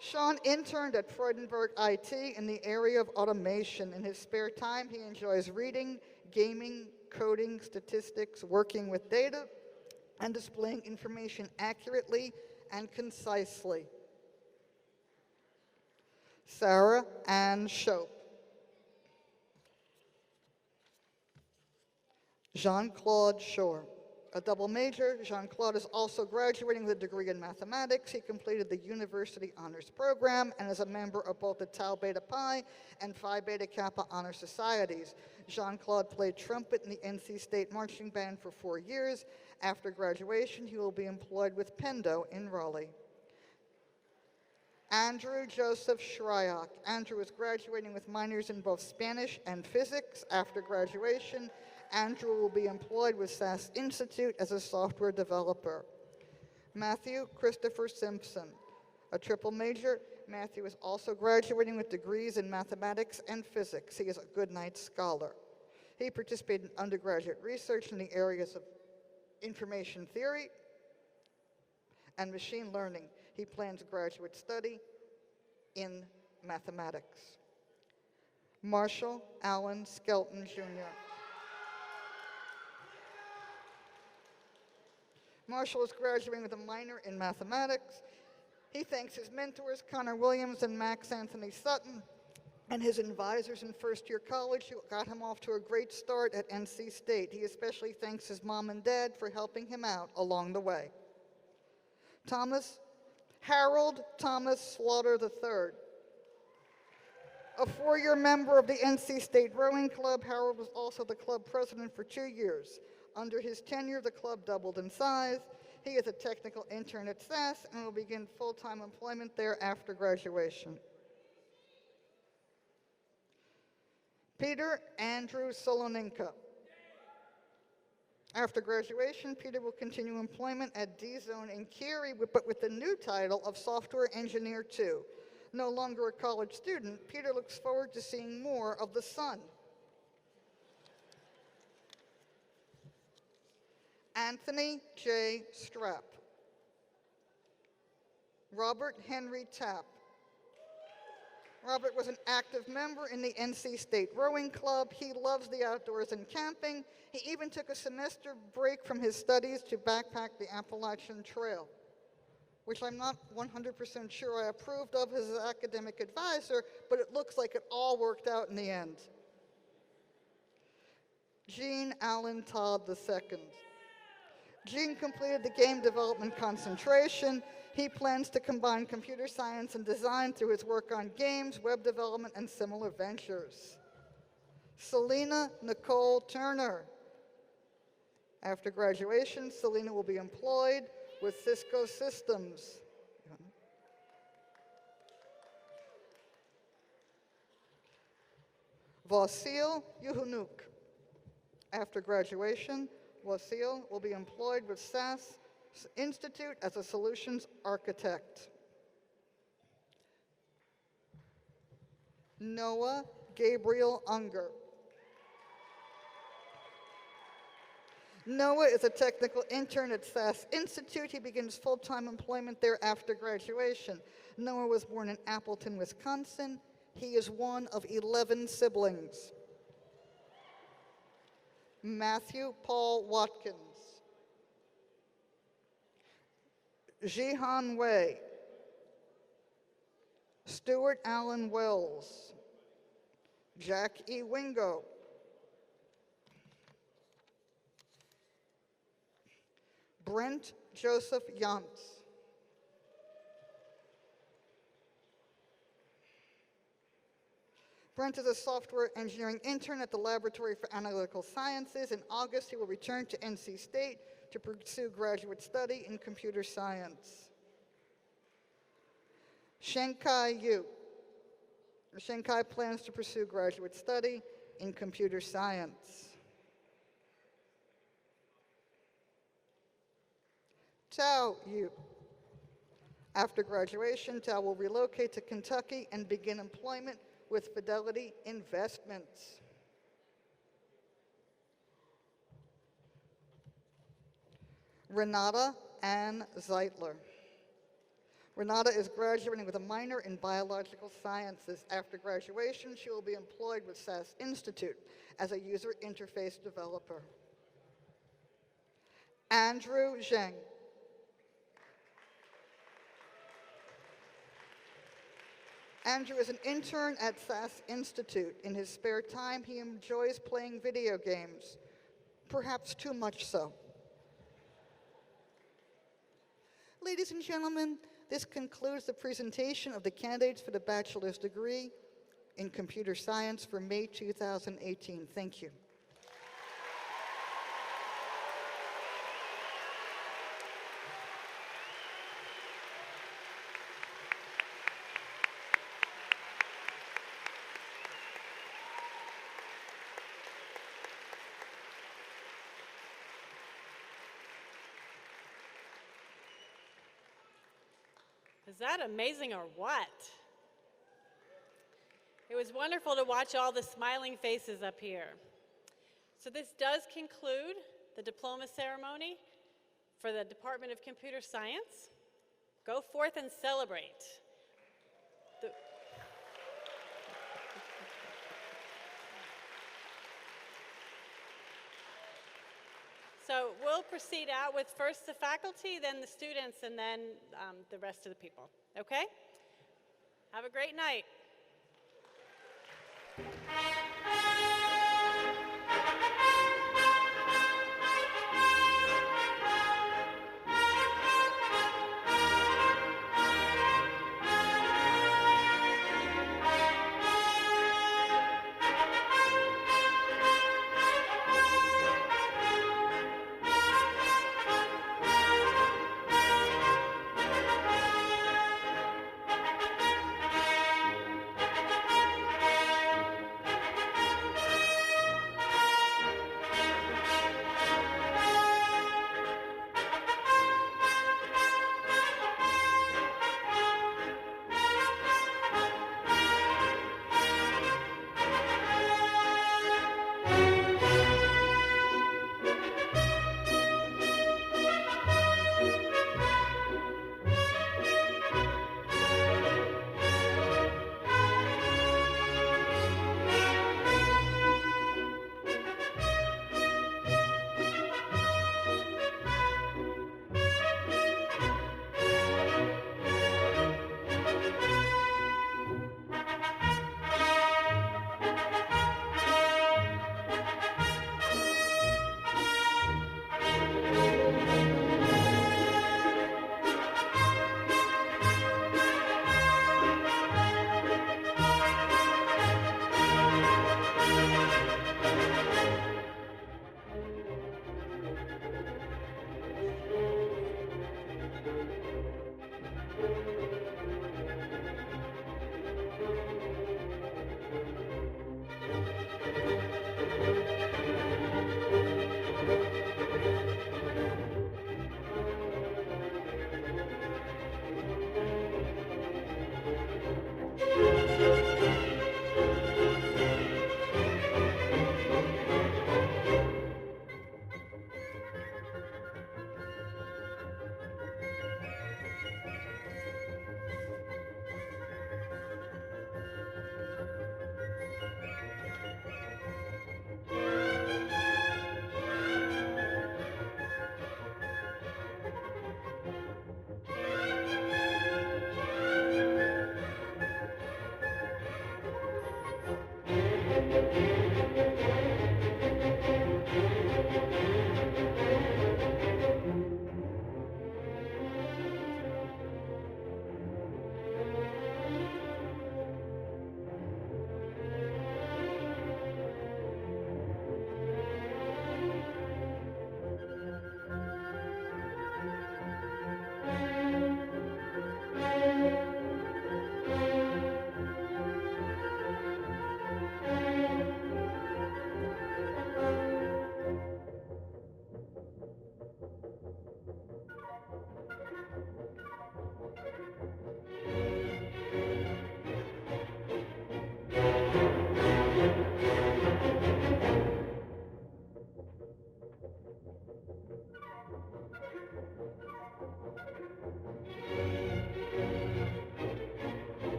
Sean interned at Freudenberg IT in the area of automation. In his spare time, he enjoys reading, gaming, coding, statistics, working with data, and displaying information accurately and concisely. Sarah Ann Shope. Jean-Claude Shore. A double major, Jean-Claude is also graduating with a degree in mathematics. He completed the University Honors Program and is a member of both the Tau Beta Pi and Phi Beta Kappa Honor Societies. Jean-Claude played trumpet in the NC State Marching Band for 4 years. After graduation, he will be employed with Pendo in Raleigh. Andrew Joseph Shryock. Andrew is graduating with minors in both Spanish and physics. After graduation, Andrew will be employed with SAS Institute as a software developer. Matthew Christopher Simpson, a triple major. Matthew is also graduating with degrees in mathematics and physics. He is a Goodnight Scholar. He participated in undergraduate research in the areas of information theory and machine learning. He plans graduate study in mathematics. Marshall Allen Skelton, Jr. Marshall is graduating with a minor in mathematics. He thanks his mentors, Connor Williams and Max Anthony Sutton, and his advisors in first-year college who got him off to a great start at NC State. He especially thanks his mom and dad for helping him out along the way. Harold Thomas Slaughter III. A 4-year member of the NC State Rowing Club, Harold was also the club president for 2 years. Under his tenure, the club doubled in size. He is a technical intern at SAS and will begin full-time employment there after graduation. Peter Andrew Soloninka. After graduation, Peter will continue employment at D-Zone in Cary, but with the new title of Software Engineer 2. No longer a college student, Peter looks forward to seeing more of the sun. Anthony J. Strapp. Robert Henry Tapp. Robert was an active member in the NC State Rowing Club. He loves the outdoors and camping. He even took a semester break from his studies to backpack the Appalachian Trail, which I'm not 100% sure I approved of as an academic advisor, but it looks like it all worked out in the end. Jean Allen Todd II. Gene completed the game development concentration. He plans to combine computer science and design through his work on games, web development, and similar ventures. Selena Nicole Turner. After graduation, Selena will be employed with Cisco Systems. Vasil Yuhunuk. After graduation, Vasil will be employed with SAS Institute as a solutions architect. Noah Gabriel Unger. Noah is a technical intern at SAS Institute. He begins full-time employment there after graduation. Noah was born in Appleton, Wisconsin. He is one of 11 siblings. Matthew Paul Watkins. Jihan Wei. Stuart Allen Wells. Jack E. Wingo. Brent Joseph Yantz. Brent is a software engineering intern at the Laboratory for Analytical Sciences. In August, he will return to NC State to pursue graduate study in computer science. Shenkai Yu. Shenkai plans to pursue graduate study in computer science. Tao Yu. After graduation, Tao will relocate to Kentucky and begin employment with Fidelity Investments. Renata Ann Zeitler. Renata is graduating with a minor in biological sciences. After graduation, she will be employed with SAS Institute as a user interface developer. Andrew Zheng. Andrew is an intern at SAS Institute. In his spare time, he enjoys playing video games, perhaps too much so. Ladies and gentlemen, this concludes the presentation of the candidates for the bachelor's degree in computer science for May 2018. Thank you. Is that amazing or what? It was wonderful to watch all the smiling faces up here. So this does conclude the diploma ceremony for the Department of Computer Science. Go forth and celebrate. So we'll proceed out with first the faculty, then the students, and then the rest of the people. Okay? Have a great night.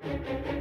Thank you.